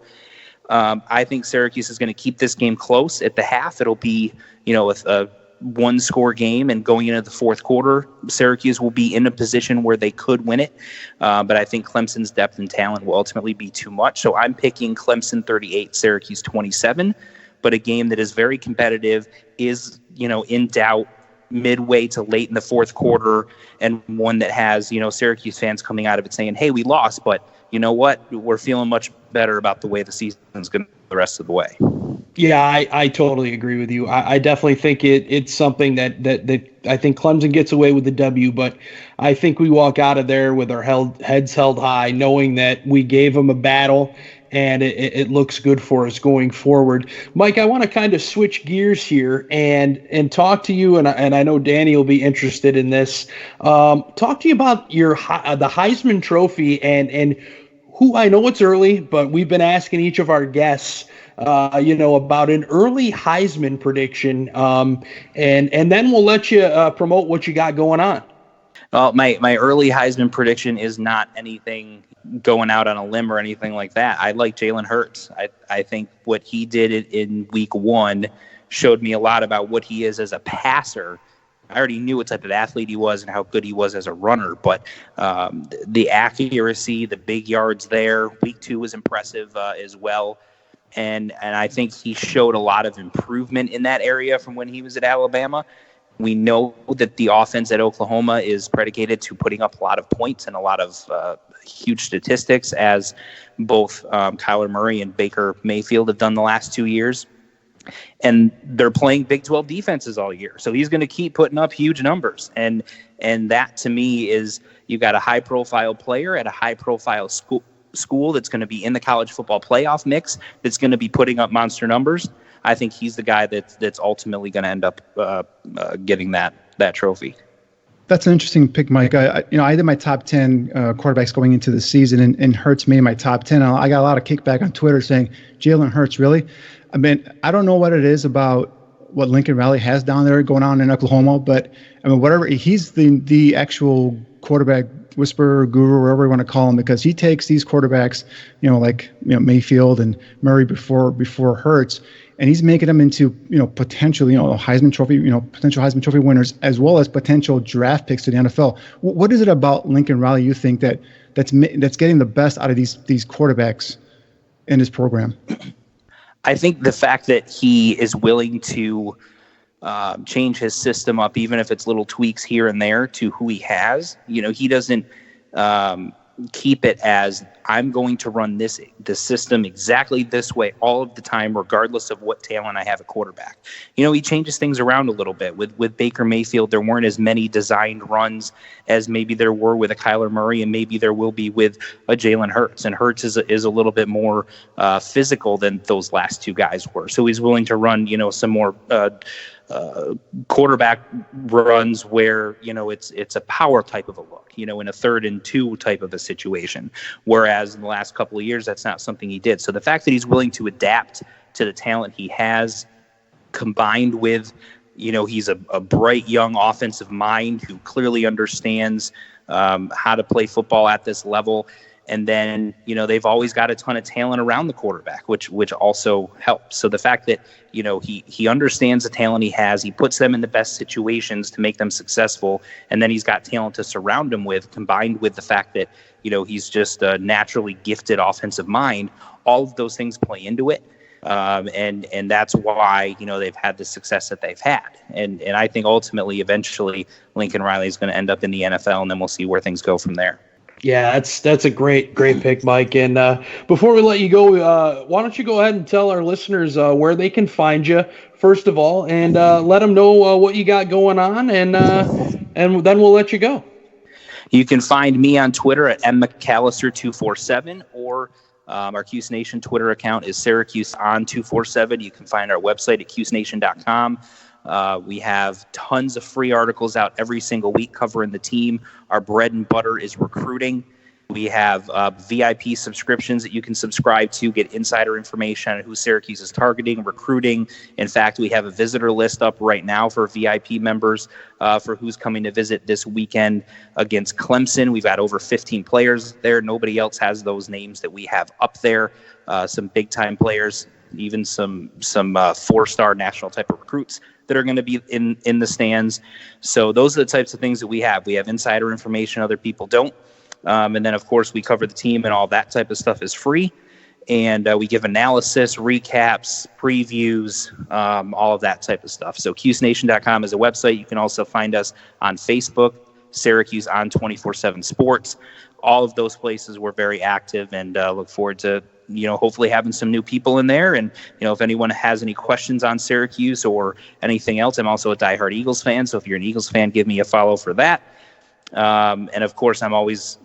I think Syracuse is going to keep this game close at the half. It'll be, a one-score game, and going into the fourth quarter, Syracuse will be in a position where they could win it. But I think Clemson's depth and talent will ultimately be too much. So I'm picking Clemson 38, Syracuse 27. But a game that is very competitive, is, in doubt midway to late in the fourth quarter, and one that has, Syracuse fans coming out of it saying, hey, we lost, but you know what? We're feeling much better about the way the season's going the rest of the way. Yeah, I totally agree with you. I definitely think it's something that I think Clemson gets away with the W, but I think we walk out of there with our heads held high, knowing that we gave them a battle, and it looks good for us going forward. Mike, I want to kind of switch gears here and talk to you, and I know Danny will be interested in this. Talk to you about the Heisman Trophy, and who, I know it's early, but we've been asking each of our guests, about an early Heisman prediction, and then we'll let you promote what you got going on. Well, my early Heisman prediction is not anything going out on a limb or anything like that. I like Jalen Hurts. I think what he did in week one showed me a lot about what he is as a passer. I already knew what type of athlete he was and how good he was as a runner, but the accuracy, the big yards there, week two was impressive as well. And I think he showed a lot of improvement in that area from when he was at Alabama. We know that the offense at Oklahoma is predicated to putting up a lot of points and a lot of huge statistics, as both Kyler Murray and Baker Mayfield have done the last 2 years. And they're playing Big 12 defenses all year. So he's going to keep putting up huge numbers. And that, to me, is you got a high-profile player at a high-profile school that's going to be in the college football playoff mix, that's going to be putting up monster numbers. I think he's the guy that's ultimately going to end up getting that trophy. That's an interesting pick, Mike. I did my top 10 quarterbacks going into the season, and Hurts made my top 10. I got a lot of kickback on Twitter saying, Jalen Hurts, really? I mean, I don't know what it is about what Lincoln Riley has down there going on in Oklahoma, but I mean, whatever, he's the actual quarterback whisperer, guru, whatever you want to call him, because he takes these quarterbacks, like Mayfield and Murray before Hurts, and he's making them into potential Heisman Trophy, potential Heisman Trophy winners, as well as potential draft picks to the NFL. What is it about Lincoln Riley you think that's getting the best out of these quarterbacks in his program? I think the fact that he is willing to change his system up, even if it's little tweaks here and there to who he has. He doesn't keep it as I'm going to run the system exactly this way all of the time, regardless of what talent I have at quarterback. He changes things around a little bit. With Baker Mayfield, there weren't as many designed runs as maybe there were with a Kyler Murray, and maybe there will be with a Jalen Hurts. And Hurts is a little bit more physical than those last two guys were. So he's willing to run, some more quarterback runs where it's a power type of a look, in a 3rd and 2 type of a situation, whereas in the last couple of years that's not something he did. So the fact that he's willing to adapt to the talent he has, combined with he's a bright young offensive mind who clearly understands how to play football at this level. And then, they've always got a ton of talent around the quarterback, which also helps. So the fact that, he understands the talent he has, he puts them in the best situations to make them successful, and then he's got talent to surround him with, combined with the fact that, he's just a naturally gifted offensive mind, all of those things play into it. And that's why, they've had the success that they've had. And I think ultimately, eventually, Lincoln Riley is going to end up in the NFL, and then we'll see where things go from there. Yeah, that's a great pick, Mike. And before we let you go, why don't you go ahead and tell our listeners where they can find you, first of all, and let them know what you got going on, and then we'll let you go. You can find me on Twitter at McAllister247, or our Cuse Nation Twitter account is Syracuse On 247. You can find our website at CuseNation.com. We have tons of free articles out every single week covering the team. Our bread and butter is recruiting. We have VIP subscriptions that you can subscribe to, get insider information on who Syracuse is targeting, recruiting. In fact, we have a visitor list up right now for VIP members for who's coming to visit this weekend against Clemson. We've got over 15 players there. Nobody else has those names that we have up there. Some big-time players, even some 4-star national type of recruits that are going to be in the stands. So those are the types of things that we have. We have insider information other people don't. And then, of course, we cover the team, and all that type of stuff is free. And we give analysis, recaps, previews, all of that type of stuff. So CuseNation.com is a website. You can also find us on Facebook, Syracuse On 24/7 Sports. All of those places we're very active, and look forward to hopefully having some new people in there. And, if anyone has any questions on Syracuse or anything else, I'm also a diehard Eagles fan. So if you're an Eagles fan, give me a follow for that. And of course, I'm always,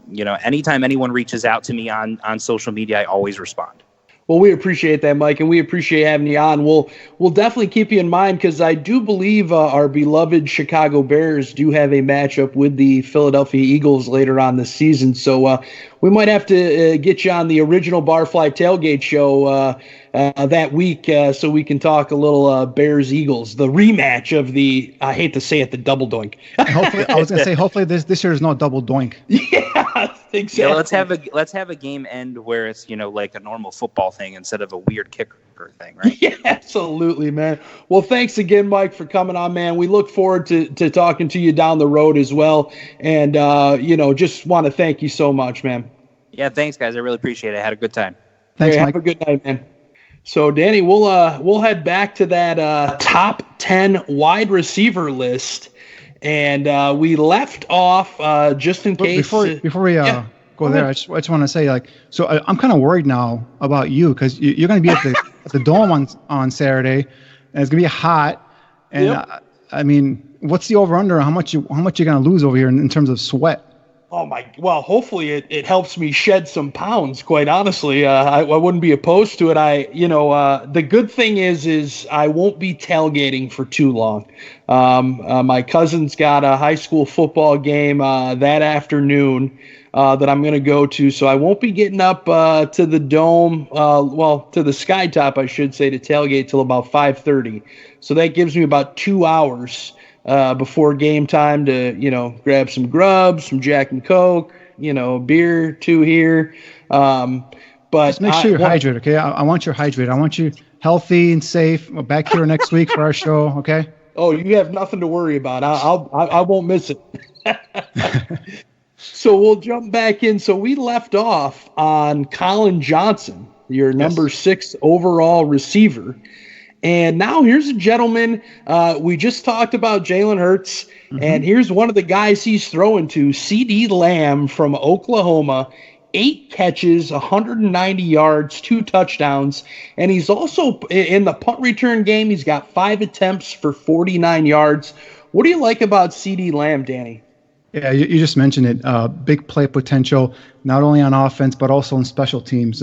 anytime anyone reaches out to me on social media, I always respond. Well, we appreciate that, Mike, and we appreciate having you on. We'll definitely keep you in mind, because I do believe our beloved Chicago Bears do have a matchup with the Philadelphia Eagles later on this season. So we might have to get you on the original Barfly Tailgate show that week so we can talk a little Bears-Eagles, the rematch of the, I hate to say it, the double doink. Hopefully, I was going to say, hopefully this year is no double doink. Yeah, exactly. Yeah, let's have a game end where it's, like a normal football thing instead of a weird kicker thing, right? Yeah, absolutely, man. Well, thanks again, Mike, for coming on, man. We look forward to talking to you down the road as well. And, just want to thank you so much, man. Yeah, thanks, guys. I really appreciate it. I had a good time. Thanks, Mike. Have a good night, man. So, Danny, we'll head back to that top 10 wide receiver list. And we left off just in case. Before we go there, I just want to say, so I'm kind of worried now about you, because you're going to be at the Dome on Saturday, and it's going to be hot. And I mean, what's the over/under? How much you're going to lose over here in terms of sweat? Well, hopefully it helps me shed some pounds, quite honestly. I wouldn't be opposed to it. The good thing is I won't be tailgating for too long. My cousin's got a high school football game that afternoon that I'm going to go to, so I won't be getting up to the dome, to the sky top, I should say, to tailgate till about 5:30. So that gives me about 2 hours before game time to, grab some grubs, some Jack and Coke, beer, 2 here. But just make sure you're hydrated, okay? I want you hydrated. I want you healthy and safe. We're back here next week for our show, okay? Oh, you have nothing to worry about. I won't miss it. So we'll jump back in. So we left off on Colin Johnson, your number 6 overall receiver. And now here's a gentleman. We just talked about Jalen Hurts, and here's one of the guys he's throwing to, CeeDee Lamb from Oklahoma. 8 catches, 190 yards, 2 touchdowns. And he's also in the punt return game. He's got 5 attempts for 49 yards. What do you like about CeeDee Lamb, Danny? Yeah, you just mentioned it. Big play potential, not only on offense, but also in special teams.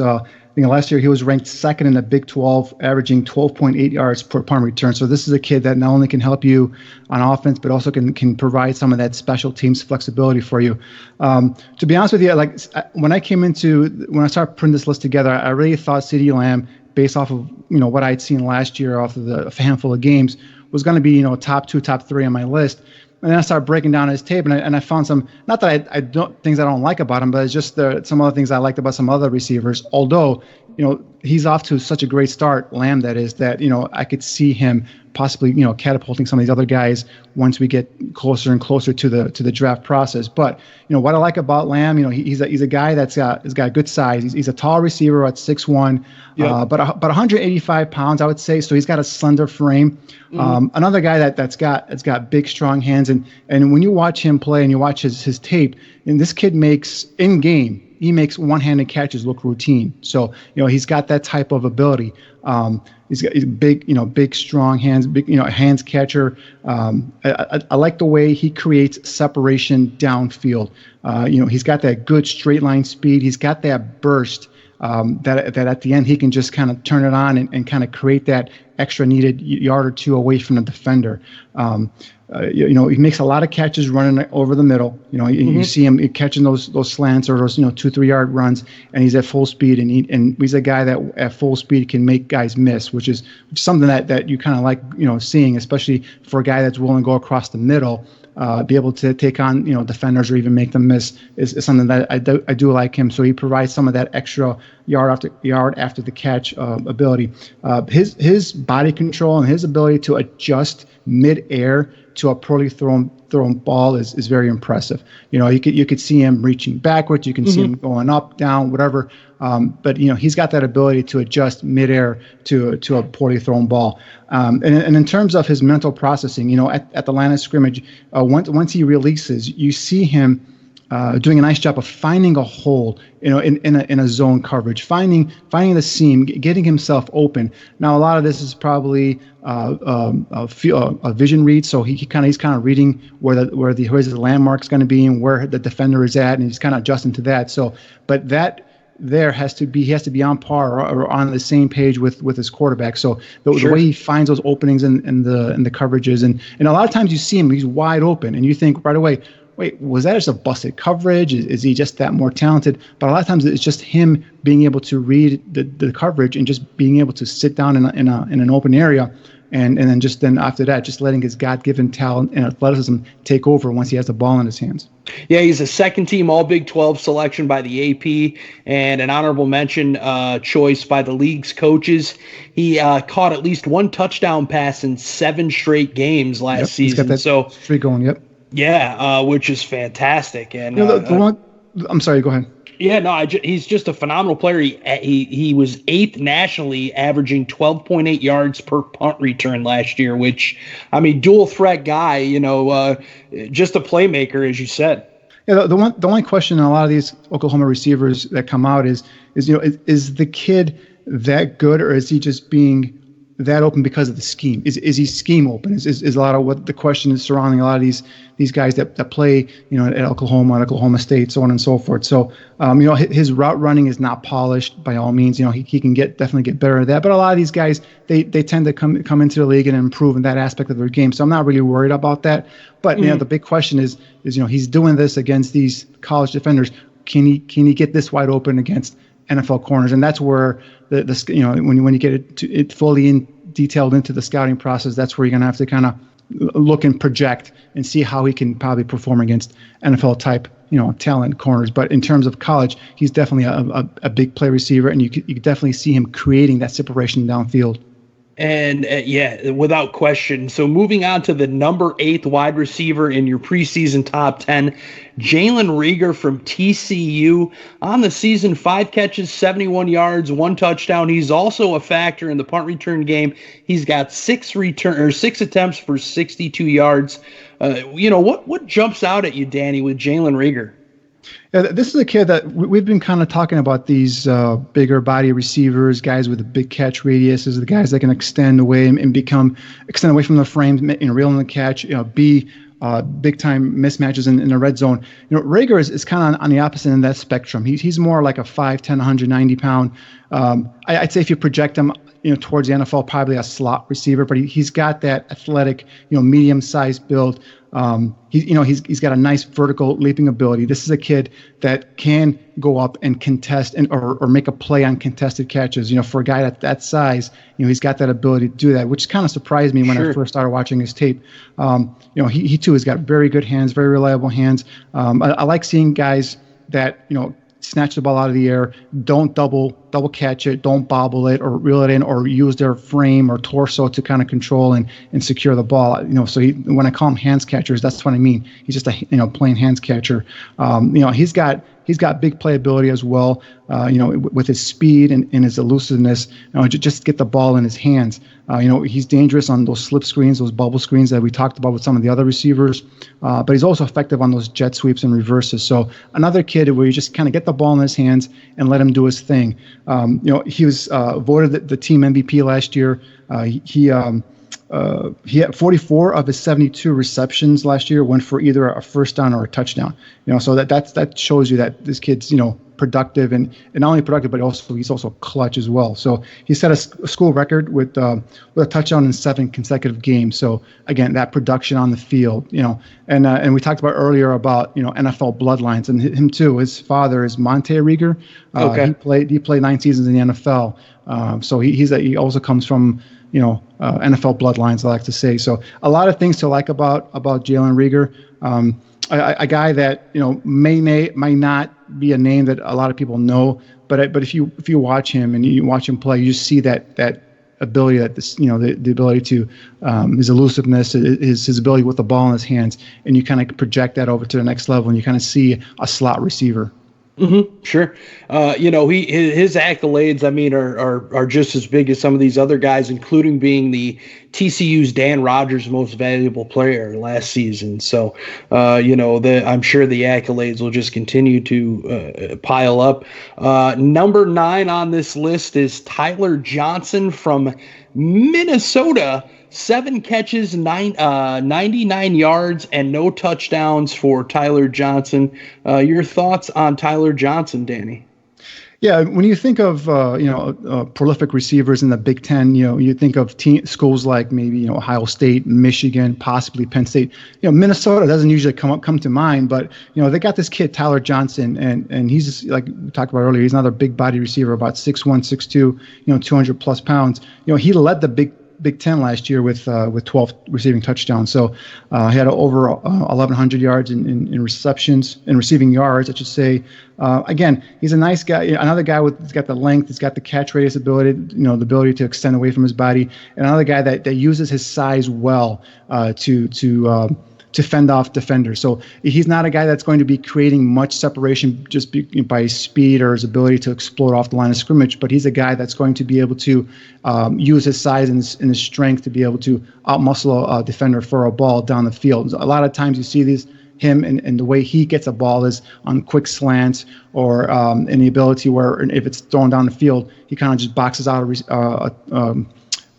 Last year he was ranked 2nd in the Big 12, averaging 12.8 yards per punt return. So this is a kid that not only can help you on offense, but also can provide some of that special teams flexibility for you. To be honest with you, when I started putting this list together, I really thought CeeDee Lamb, based off of what I'd seen last year off of a handful of games, was going to be top 2, top 3 on my list. And then I started breaking down his tape, and I found some, not that I don't, things I don't like about him, but it's just some other things I liked about some other receivers. Although, he's off to such a great start, Lamb, that is, that, I could see him possibly, catapulting some of these other guys once we get closer and closer to the draft process. But, what I like about Lamb, he's a guy that's got good size. He's a tall receiver at 6'1", but 185 pounds, I would say. So he's got a slender frame. Another guy that's got big, strong hands. And when you watch him play and you watch his tape, and this kid makes in game, he makes one-handed catches look routine. So, he's got that type of ability. He's big, strong hands, hands catcher. I like the way he creates separation downfield. He's got that good straight line speed. He's got that burst that at the end he can just kind of turn it on and kind of create that extra needed yard or 2 away from the defender. He makes a lot of catches running over the middle. You see him catching those slants or those 2-3 yard runs, and he's at full speed. And he's a guy that at full speed can make guys miss, which is something that you kind of like seeing, especially for a guy that's willing to go across the middle. Be able to take on defenders or even make them miss is something that I do like him. So he provides some of that extra yard after the catch ability. His body control and his ability to adjust mid-air to a poorly thrown ball is very impressive. You could see him reaching backwards, you can see him going up, down, whatever. But he's got that ability to adjust midair to a poorly thrown ball. And in terms of his mental processing, at the line of scrimmage, once he releases, you see him doing a nice job of finding a hole, in a zone coverage, finding the seam, getting himself open. Now, a lot of this is probably a vision read, so he's kind of reading where his landmark's going to be and where the defender is at, and he's kind of adjusting to that. So, but that he has to be on par or on the same page with his quarterback. So the way he finds those openings in the coverages, and a lot of times you see him, he's wide open, and you think right away, wait, was that just a busted coverage? Is he just that more talented? But a lot of times it's just him being able to read the coverage and just being able to sit down in an open area, and then after that, just letting his God-given talent and athleticism take over once he has the ball in his hands. Yeah, he's a second-team All-Big 12 selection by the AP and an honorable mention choice by the league's coaches. He caught at least 1 touchdown pass in 7 straight games last season. He's got that streak going, yep. Yeah, which is fantastic. And I'm sorry, go ahead. Yeah, no, he's just a phenomenal player. He was 8th nationally, averaging 12.8 yards per punt return last year, which, dual threat guy, just a playmaker, as you said. Yeah, the only question in a lot of these Oklahoma receivers that come out is the kid that good, or is he just being that open because of the scheme? Is he scheme open? Is a lot of what the question is surrounding a lot of these guys that play, at Oklahoma State, so on and so forth. So, his route running is not polished by all means. He can definitely get better at that. But a lot of these guys, they tend to come into the league and improve in that aspect of their game. So I'm not really worried about that. But the big question is he's doing this against these college defenders. Can he get this wide open against NFL corners? And that's where when you get it fully detailed into the scouting process, that's where you're going to have to kind of look and project and see how he can probably perform against NFL type talent corners. But in terms of college, he's definitely a big play receiver, and you could definitely see him creating that separation downfield. And without question. So moving on to the number 8 wide receiver in your preseason top 10, Jalen Reagor from TCU. On the season, 5 catches, 71 yards, 1 touchdown. He's also a factor in the punt return game. He's got 6 attempts for 62 yards. What jumps out at you, Danny, with Jalen Reagor? Yeah, this is a kid that we've been kind of talking about, these bigger body receivers, guys with a big catch radius, the guys that can extend away and extend away from the frame, reel in the catch, be big time mismatches in the red zone. Reagor is kind of on the opposite end of that spectrum. He's more like a 5'10", 190 pound. I'd say if you project him, towards the NFL, probably a slot receiver, but he's got that athletic, medium sized build. He's got a nice vertical leaping ability. This is a kid that can go up and contest or make a play on contested catches. For a guy that size, he's got that ability to do that, which kind of surprised me when I first started watching his tape. He too has got very good hands, very reliable hands. I like seeing guys that snatch the ball out of the air, don't double catch it, don't bobble it or reel it in, or use their frame or torso to kind of control and secure the ball. So when I call him hands catchers, that's what I mean. He's just a plain hands catcher. He's got big playability as well. With his speed and his elusiveness, just get the ball in his hands. He's dangerous on those slip screens, those bubble screens that we talked about with some of the other receivers. But he's also effective on those jet sweeps and reverses. So another kid where you just kind of get the ball in his hands and let him do his thing. He was voted the team MVP last year. He had 44 of his 72 receptions last year went for either a first down or a touchdown. So that shows you that this kid's productive and not only productive, but he's also clutch as well. So he set a school record with a touchdown in 7 consecutive games. So again, that production on the field, and we talked about earlier about NFL bloodlines, and him too. His father is Monte Reagor. He played 9 seasons in the NFL. So he also comes from NFL bloodlines, I like to say. So a lot of things to like about Jalen Reagor. A guy that may not be a name that a lot of people know, but if you watch him and you watch him play, you just see that ability, that the ability to his elusiveness, his ability with the ball in his hands, and you kind of project that over to the next level, and you kind of see a slot receiver. Mm-hmm, sure. His accolades, are just as big as some of these other guys, including being the TCU's Dan Rogers Most Valuable Player last season. So, I'm sure the accolades will just continue to pile up. Number 9 on this list is Tyler Johnson from Minnesota. 7 catches, 99 yards, and no touchdowns for Tyler Johnson. Your thoughts on Tyler Johnson, Danny? Yeah, when you think of prolific receivers in the Big Ten, you think of schools like maybe Ohio State, Michigan, possibly Penn State. Minnesota doesn't usually come to mind, but they got this kid Tyler Johnson, and he's just, like we talked about earlier. He's another big body receiver, about 6'1", 6'2", 200 plus pounds. He led the Big Ten last year with 12 receiving touchdowns. So he had over 1,100 yards in receptions, in receiving yards, I should say. Again, he's a nice guy. Another guy he's got the length, he's got the catch radius ability, the ability to extend away from his body. And another guy that uses his size well to fend off defenders. So he's not a guy that's going to be creating much separation just by his speed or his ability to explode off the line of scrimmage, but he's a guy that's going to be able to use his size and his strength to be able to outmuscle a defender for a ball down the field. A lot of times you see him and the way he gets a ball is on quick slants or in the ability where if it's thrown down the field, he kind of just boxes out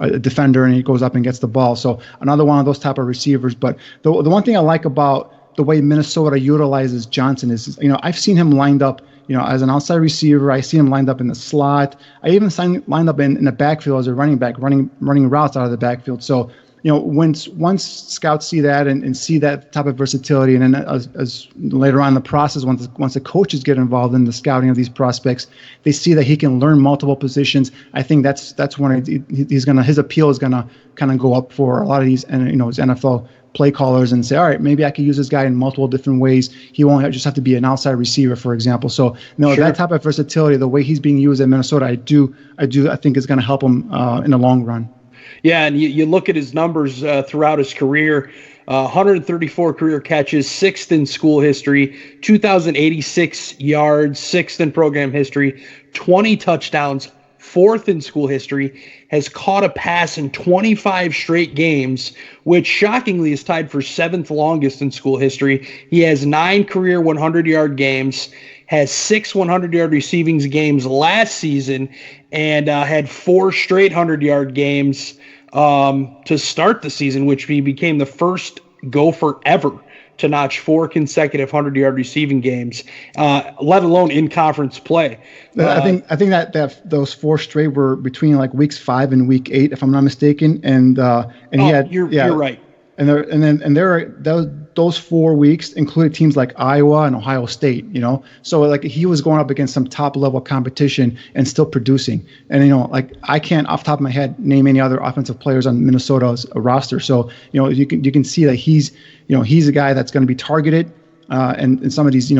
a defender and he goes up and gets the ball. So another one of those type of receivers. But the one thing I like about the way Minnesota utilizes Johnson is, I've seen him lined up, as an outside receiver. I see him lined up in the slot. I even lined up in the backfield as a running back, running routes out of the backfield. So, once scouts see that and see that type of versatility, and then as later on in the process, once the coaches get involved in the scouting of these prospects, they see that he can learn multiple positions. I think that's when his appeal is gonna kind of go up for a lot of these, his NFL play callers, and say, all right, maybe I could use this guy in multiple different ways. He won't just have to be an outside receiver, for example. So, sure. That type of versatility, the way he's being used in Minnesota, I think is going to help him in the long run. Yeah, and you look at his numbers throughout his career, 134 career catches, 6th in school history, 2,086 yards, 6th in program history, 20 touchdowns, 4th in school history, has caught a pass in 25 straight games, which shockingly is tied for 7th longest in school history. He has 9 career 100-yard games, has 6 100-yard receiving games last season, and had 4 straight 100-yard games to start the season, which he became the first Gopher ever to notch 4 consecutive 100-yard receiving games, let alone in conference play. I think that those 4 straight were between like weeks 5 and week 8, if I'm not mistaken, and he had. You're right. And those 4 weeks included teams like Iowa and Ohio State, so like he was going up against some top level competition and still producing. And like I can't off the top of my head name any other offensive players on Minnesota's roster. So you can see that he's a guy that's going to be targeted. And some of these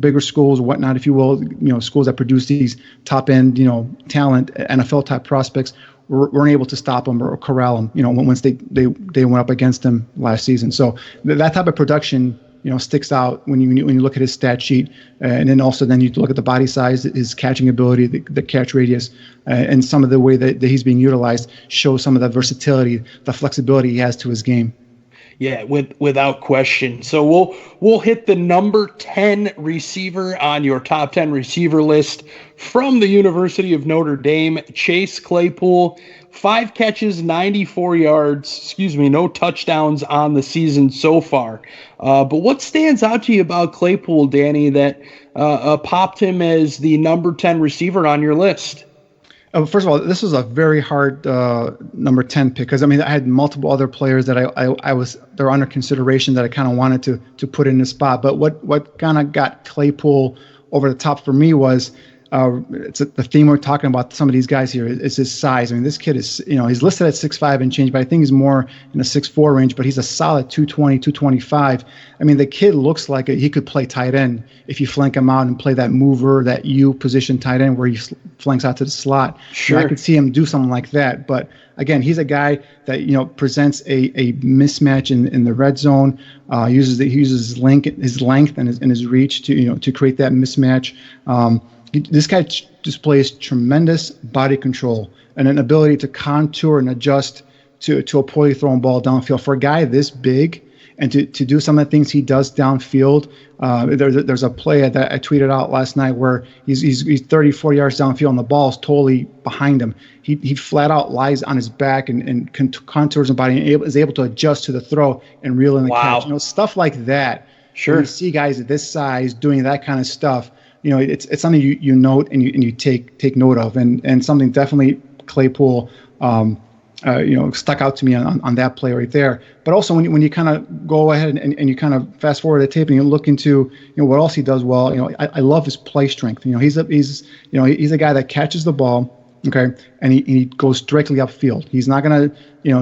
bigger schools or whatnot, if you will, schools that produce these top end talent NFL type prospects weren't able to stop him or corral him, once they went up against him last season. So that type of production, sticks out when you look at his stat sheet, and then you look at the body size, his catching ability, the catch radius, and some of the way that he's being utilized shows some of the versatility, the flexibility he has to his game. Yeah, without question. So we'll hit the number 10 receiver on your top 10 receiver list from the University of Notre Dame, Chase Claypool. 5 catches, 94 yards, no touchdowns on the season so far. But what stands out to you about Claypool, Danny, that popped him as the number 10 receiver on your list? First of all, this was a very hard number 10 pick, because I had multiple other players that they're under consideration that I kind of wanted to put in the spot. But what kind of got Claypool over the top for me was it's the theme we're talking about. Some of these guys here is his size. This kid is he's listed at 6'5" and change, but I think he's more in the 6'4" range. But he's a solid 220, 225. The kid looks like he could play tight end if you flank him out and play that mover, that U position tight end where he flanks out to the slot. Sure, I could see him do something like that. But again, he's a guy that presents a mismatch in the red zone. He uses his length and his reach to create that mismatch. This guy displays tremendous body control and an ability to contour and adjust to a poorly thrown ball downfield. For a guy this big and to do some of the things he does downfield, there's a play that I tweeted out last night where he's 30, 40 yards downfield and the ball is totally behind him. He flat out lies on his back and contours his body and is able to adjust to the throw and reel in the catch. Stuff like that. Sure. When you see guys at this size doing that kind of stuff, it's something you note and you take note of, and something definitely Claypool stuck out to me on that play right there. But also when you kind of go ahead and you kind of fast forward the tape and you look into what else he does well. I love his play strength. He's a guy that catches the ball. Okay, and he goes directly upfield. He's not going to,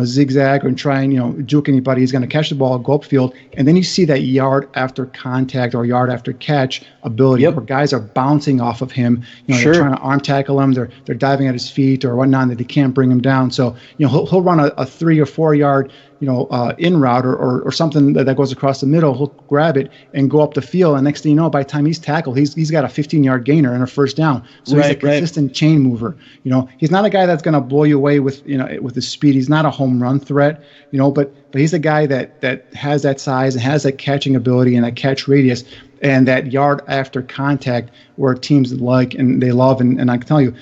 zigzag or try and, juke anybody. He's going to catch the ball, go upfield, and then you see that yard after contact or yard after catch ability where guys are bouncing off of him. They're trying to arm tackle him. They're diving at his feet or whatnot that they can't bring him down. So, he'll run a 3 or 4 yard in route or something that goes across the middle. He'll grab it and go up the field. And next thing you know, by the time he's tackled, he's got a 15-yard gainer and a first down. So he's a consistent chain mover. He's not a guy that's going to blow you away with his speed. He's not a home run threat. But but he's a guy that has that size and has that catching ability and that catch radius and that yard after contact where teams like and they love. And I can tell you,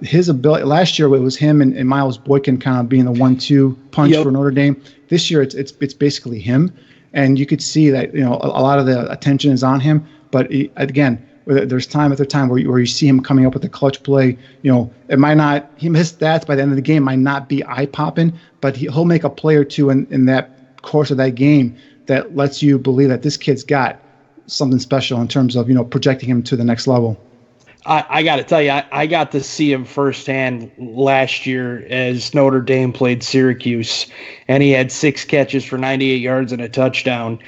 his ability last year it was him and Miles Boykin kind of being the 1-2 punch for Notre Dame. This year it's basically him, and you could see that a lot of the attention is on him. But again, there's time after time where you see him coming up with a clutch play. It might not his stats by the end of the game might not be eye popping, but he'll make a play or two in that course of that game that lets you believe that this kid's got something special in terms of projecting him to the next level. I got to tell you, I got to see him firsthand last year as Notre Dame played Syracuse, and he had 6 catches for 98 yards and a touchdown.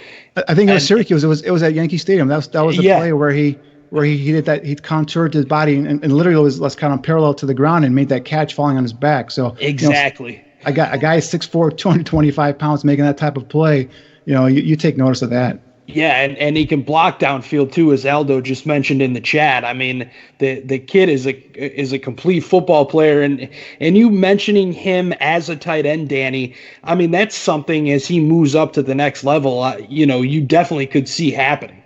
I think it was Syracuse. It was at Yankee Stadium. That was the play where he did that. He contoured his body and literally was kind of parallel to the ground and made that catch falling on his back. So exactly, a guy 6'4", 225 pounds making that type of play. You take notice of that. Yeah, and he can block downfield too, as Aldo just mentioned in the chat. I mean, the kid is a complete football player, and you mentioning him as a tight end, Danny. I mean, that's something as he moves up to the next level. You definitely could see happening.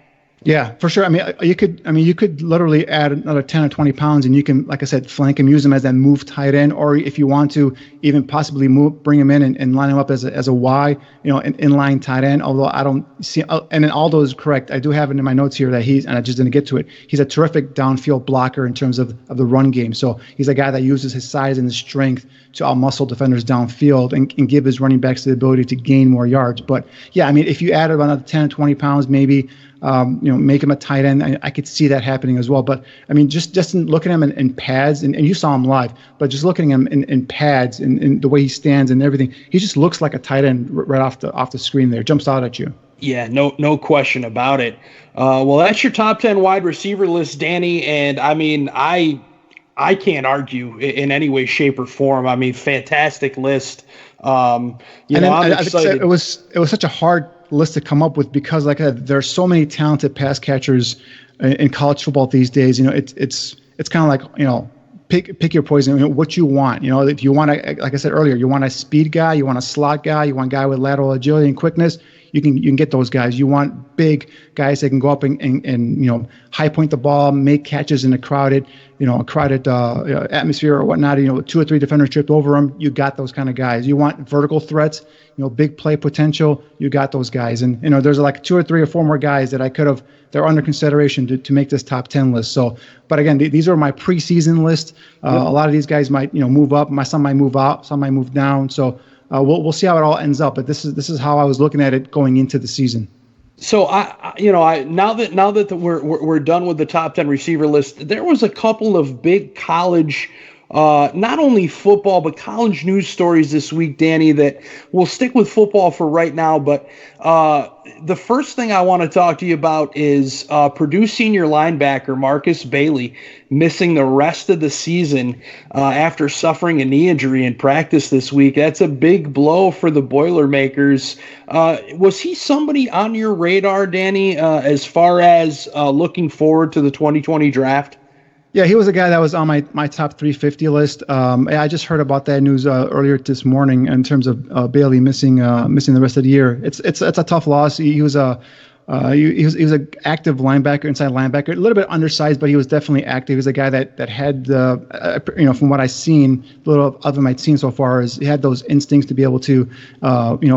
Yeah, for sure. I mean, you could literally add another 10 or 20 pounds, and you can, like I said, flank him, use him as that move tight end, or if you want to, even possibly bring him in and line him up as a Y, an inline tight end. Although I don't see, and then Aldo is correct. I do have it in my notes here that and I just didn't get to it. He's a terrific downfield blocker in terms of the run game. So he's a guy that uses his size and his strength to outmuscle defenders downfield and give his running backs the ability to gain more yards. But yeah, I mean, if you added another 10 or 20 pounds, maybe. Make him a tight end. I could see that happening as well. But I mean, just in looking at him in pads, and you saw him live, but just looking at him in pads and the way he stands and everything, he just looks like a tight end right off the screen there. Jumps out at you. Yeah, no question about it. Well, that's your top 10 wide receiver list, Danny. And I mean, I can't argue in any way, shape, or form. I mean, fantastic list. I'm excited. It was such a hard list to come up with because, like I said, there are so many talented pass catchers in college football these days. It's kind of like pick your poison. What you want. If you want to, like I said earlier, you want a speed guy, you want a slot guy, you want a guy with lateral agility and quickness. You can get those guys. You want big guys that can go up and high point the ball, make catches in a crowded atmosphere or whatnot. 2 or 3 defenders tripped over them. You got those kind of guys. You want vertical threats. Big play potential. You got those guys. And there's like 2 or 3 or 4 more guys that they're under consideration to make this top 10 list. So, but again, these are my preseason list. A lot of these guys might move up. Some might move out. Some might move down. So. We'll see how it all ends up, but this is how I was looking at it going into the season. So now that we're done with the top 10 receiver list, there was a couple of big college, not only football but college news stories this week, Danny. That we'll stick with football for right now, but the first thing I want to talk to you about is Purdue senior linebacker Marcus Bailey missing the rest of the season after suffering a knee injury in practice this week. That's a big blow for the Boilermakers. Was he somebody on your radar, Danny, as far as looking forward to the 2020 draft? Yeah, he was a guy that was on my top 350 list. I just heard about that news earlier this morning in terms of Bailey missing the rest of the year. It's a tough loss. He was an active linebacker, inside linebacker, a little bit undersized, but he was definitely active. He was a guy that had from what I've seen, a little of him I'd seen so far, is he had those instincts to be able to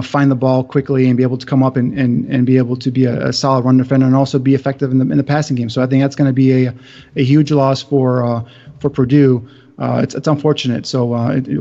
find the ball quickly and be able to come up and be able to be a solid run defender and also be effective in the passing game. So I think that's going to be a huge loss for Purdue. It's unfortunate. So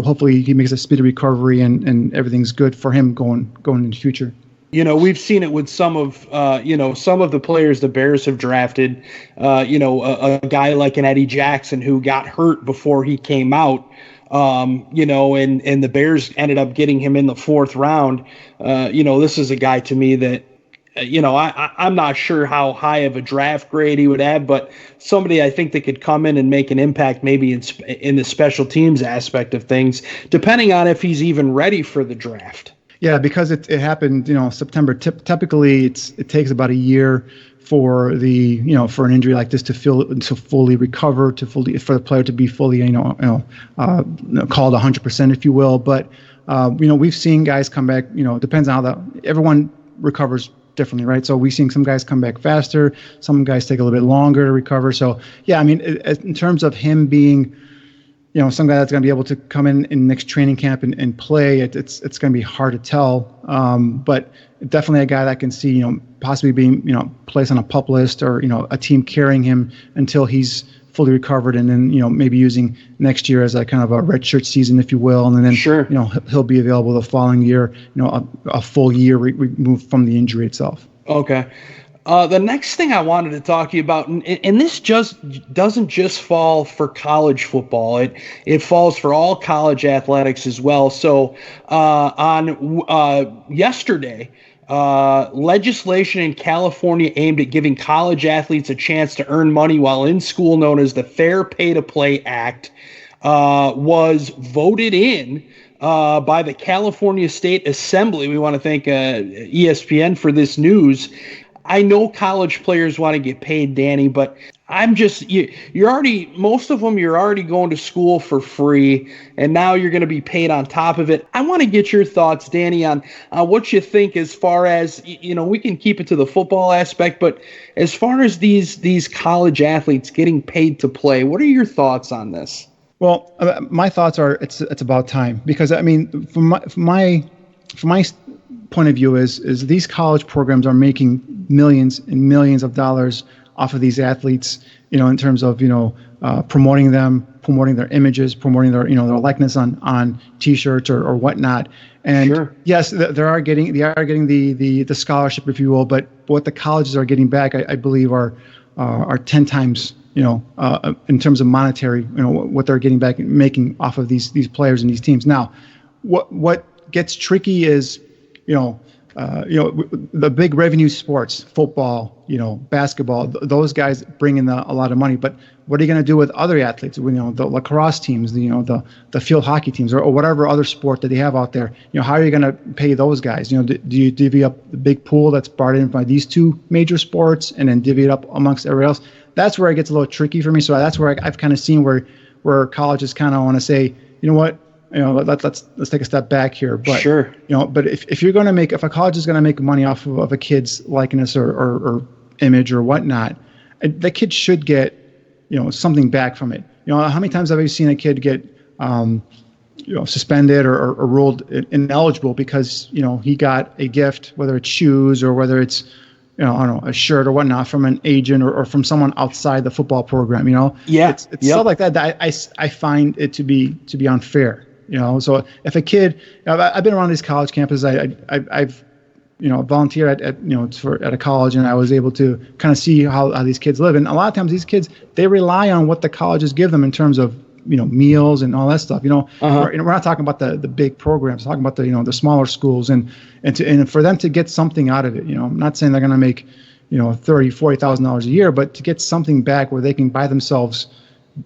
hopefully he makes a speedy recovery and everything's good for him going into the future. We've seen it with some of the players the Bears have drafted. A guy like an Eddie Jackson who got hurt before he came out. And the Bears ended up getting him in the 4th round. This is a guy to me that, I'm not sure how high of a draft grade he would have, but somebody I think that could come in and make an impact maybe in the special teams aspect of things, depending on if he's even ready for the draft. Yeah, because it happened, September. Typically, it takes about a year for for an injury like this to fully recover, for the player to be fully, called 100%, if you will. But We've seen guys come back, depends on how everyone recovers differently, right? So we've seen some guys come back faster, some guys take a little bit longer to recover. So yeah, I mean, in terms of him being, some guy that's going to be able to come in next training camp and play, it's going to be hard to tell. But definitely a guy that I can see, possibly being, placed on a PUP list or, a team carrying him until he's fully recovered, and then, maybe using next year as a kind of a redshirt season, if you will. And then, sure, he'll be available the following year, a full year removed from the injury itself. Okay. The next thing I wanted to talk to you about, and this just doesn't just fall for college football. It falls for all college athletics as well. So on yesterday, legislation in California aimed at giving college athletes a chance to earn money while in school, known as the Fair Pay to Play Act, was voted in by the California State Assembly. We want to thank ESPN for this news. I know college players want to get paid, Danny, but you're already, most of them, you're already going to school for free, and now you're going to be paid on top of it. I want to get your thoughts, Danny, on what you think as far as, we can keep it to the football aspect, but as far as these college athletes getting paid to play, what are your thoughts on this? Well, my thoughts are it's about time, because I mean, from my point of view is these college programs are making millions and millions of dollars off of these athletes, in terms of, promoting them, promoting their images, promoting their, their likeness on T-shirts or whatnot. And sure, yes, they are getting the scholarship, if you will, but what the colleges are getting back, I believe, are 10 times, in terms of monetary, what they're getting back and making off of these players and these teams. Now, what gets tricky is, the big revenue sports, football, basketball, those guys bring in a lot of money. But what are you going to do with other athletes? The lacrosse teams, the field hockey teams, or whatever other sport that they have out there. How are you going to pay those guys? Do you divvy up the big pool that's brought in by these two major sports and then divvy it up amongst everybody else? That's where it gets a little tricky for me. So that's where I've kind of seen where colleges kind of want to say, you know what? Let's take a step back here. But sure, but if you're going to if a college is going to make money off of a kid's likeness or image or whatnot, the kid should get, something back from it. How many times have you seen a kid get, suspended or ruled ineligible because, he got a gift, whether it's shoes or whether it's, I don't know, a shirt or whatnot from an agent or from someone outside the football program, Yeah. It's stuff like that I find it to be unfair. So if a kid, I've been around these college campuses. I've volunteered at a college, and I was able to kind of see how these kids live. And a lot of times these kids, they rely on what the colleges give them in terms of, meals and all that stuff. We're not talking about the big programs, we're talking about the smaller schools and for them to get something out of it. I'm not saying they're going to make, $30,000-$40,000 a year, but to get something back where they can buy themselves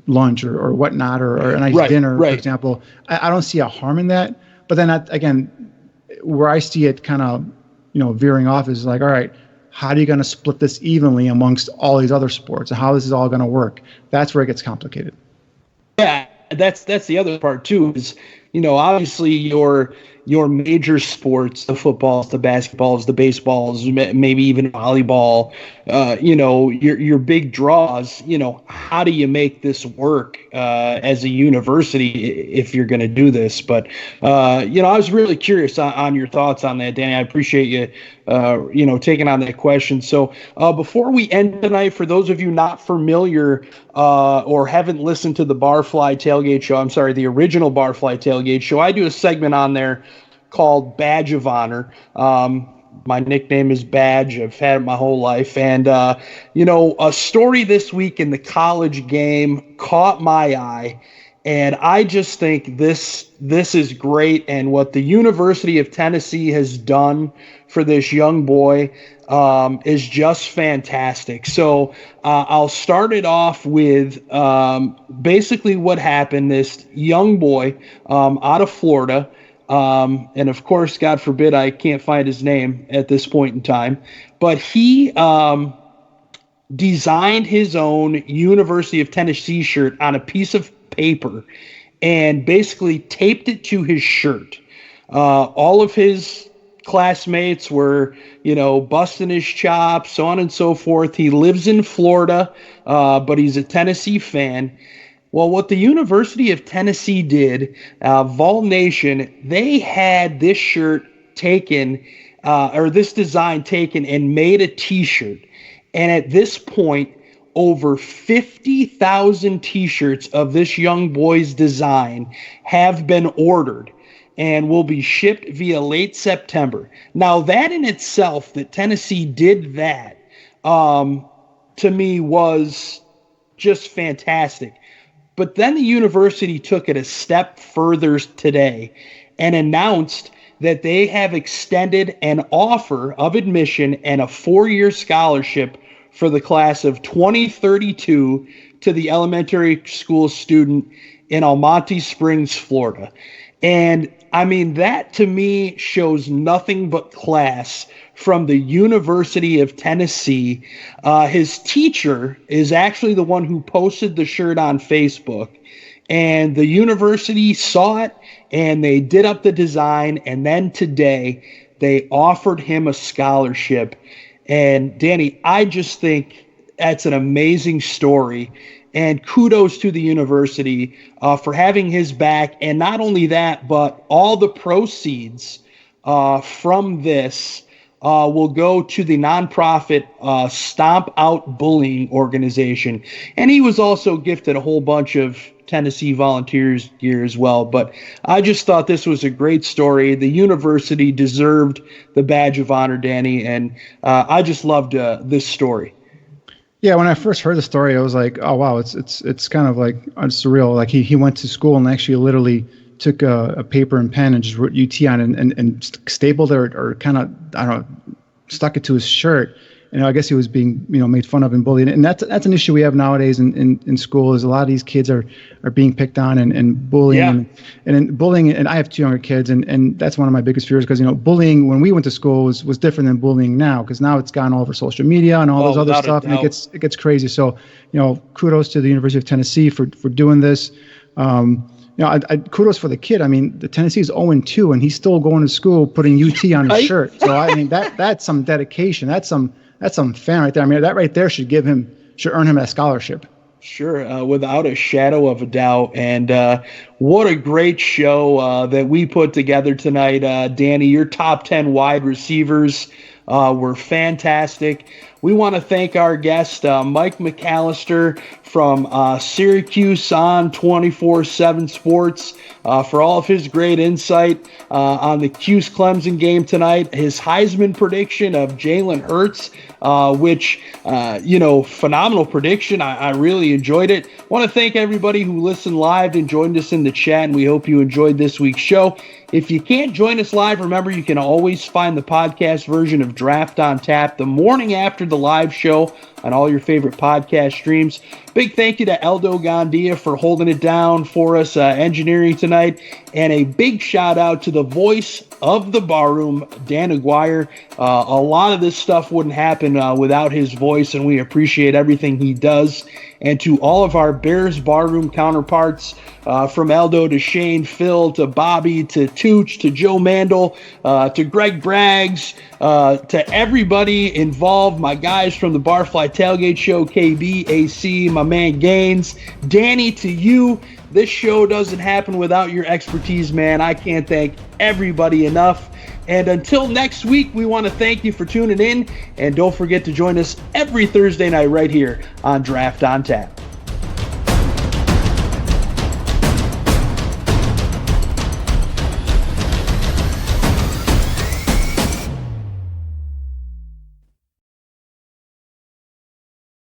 lunch or whatnot, or a nice dinner, for example. I don't see a harm in that. But then again, where I see it kind of, veering off is like, all right, how are you going to split this evenly amongst all these other sports? How this is all going to work? That's where it gets complicated. Yeah, that's the other part too. Is obviously your major sports, the footballs, the basketballs, the baseballs, maybe even volleyball, your big draws, how do you make this work as a university if you're going to do this? But, I was really curious on your thoughts on that, Danny. I appreciate you, taking on that question. So before we end tonight, for those of you not familiar or haven't listened to the Barfly Tailgate Show, the original Barfly Tailgate Show, I do a segment on there called Badge of Honor. My nickname is Badge. I've had it my whole life. And, a story this week in the college game caught my eye. And I just think this is great. And what the University of Tennessee has done for this young boy is just fantastic. So I'll start it off with basically what happened. This young boy out of Florida, and of course, God forbid, I can't find his name at this point in time, but he designed his own University of Tennessee shirt on a piece of paper and basically taped it to his shirt. All of his classmates were, busting his chops, so on and so forth. He lives in Florida, but he's a Tennessee fan. Well, what the University of Tennessee did, Vol Nation, they had this shirt taken, or this design taken and made a T-shirt. And at this point, over 50,000 T-shirts of this young boy's design have been ordered and will be shipped via late September. Now, that in itself, that Tennessee did that, to me was just fantastic. But then the university took it a step further today and announced that they have extended an offer of admission and a 4-year scholarship for the class of 2032 to the elementary school student in Almonte Springs, Florida. And I mean, that to me shows nothing but class from the University of Tennessee. His teacher is actually the one who posted the shirt on Facebook, and the university saw it and they did up the design. And then today they offered him a scholarship. And Danny, I just think that's an amazing story. And kudos to the university for having his back. And not only that, but all the proceeds from this will go to the nonprofit Stomp Out Bullying organization. And he was also gifted a whole bunch of Tennessee Volunteers gear as well. But I just thought this was a great story. The university deserved the badge of honor, Danny. And I just loved this story. Yeah, when I first heard the story, I was like, "Oh wow, it's kind of like surreal." Like he went to school and actually literally took a paper and pen and just wrote UT on it and stapled it or kind of, I don't know, stuck it to his shirt. And I guess he was being made fun of and bullied. And that's an issue we have nowadays in school. Is a lot of these kids are being picked on and bullying and bullying. And I have 2 younger kids, and that's one of my biggest fears because bullying when we went to school was different than bullying now, because now it's gone all over social media and all those other stuff, and it gets crazy. So kudos to the University of Tennessee for doing this. Kudos for the kid. I mean, the Tennessee's 0-2, and he's still going to school putting UT on his shirt. So I mean, that's some dedication. That's some fan right there. I mean, that right there should earn him a scholarship. Sure, without a shadow of a doubt. And what a great show that we put together tonight, Danny. Your top 10 wide receivers were fantastic. We want to thank our guest, Mike McAllister from Syracuse On 24/7 Sports, for all of his great insight on the Cuse Clemson game tonight. His Heisman prediction of Jalen Hurts, which, phenomenal prediction. I really enjoyed it. I want to thank everybody who listened live and joined us in the chat, and we hope you enjoyed this week's show. If you can't join us live, remember you can always find the podcast version of Draft on Tap the morning after the live show on all your favorite podcast streams. Big thank you to Eldo Gandia for holding it down for us, engineering tonight. And a big shout out to the voice of the barroom, Dan Aguirre. A lot of this stuff wouldn't happen without his voice, and we appreciate everything he does. And to all of our Bears barroom counterparts, from Eldo to Shane, Phil to Bobby to Tooch to Joe Mandel to Greg Braggs, to everybody involved, my guys from the Barfly Tailgate Show, KB, AC, my man Gaines, Danny, to you. This show doesn't happen without your expertise, man. I can't thank everybody enough. And until next week, we want to thank you for tuning in. And don't forget to join us every Thursday night right here on Draft on Tap.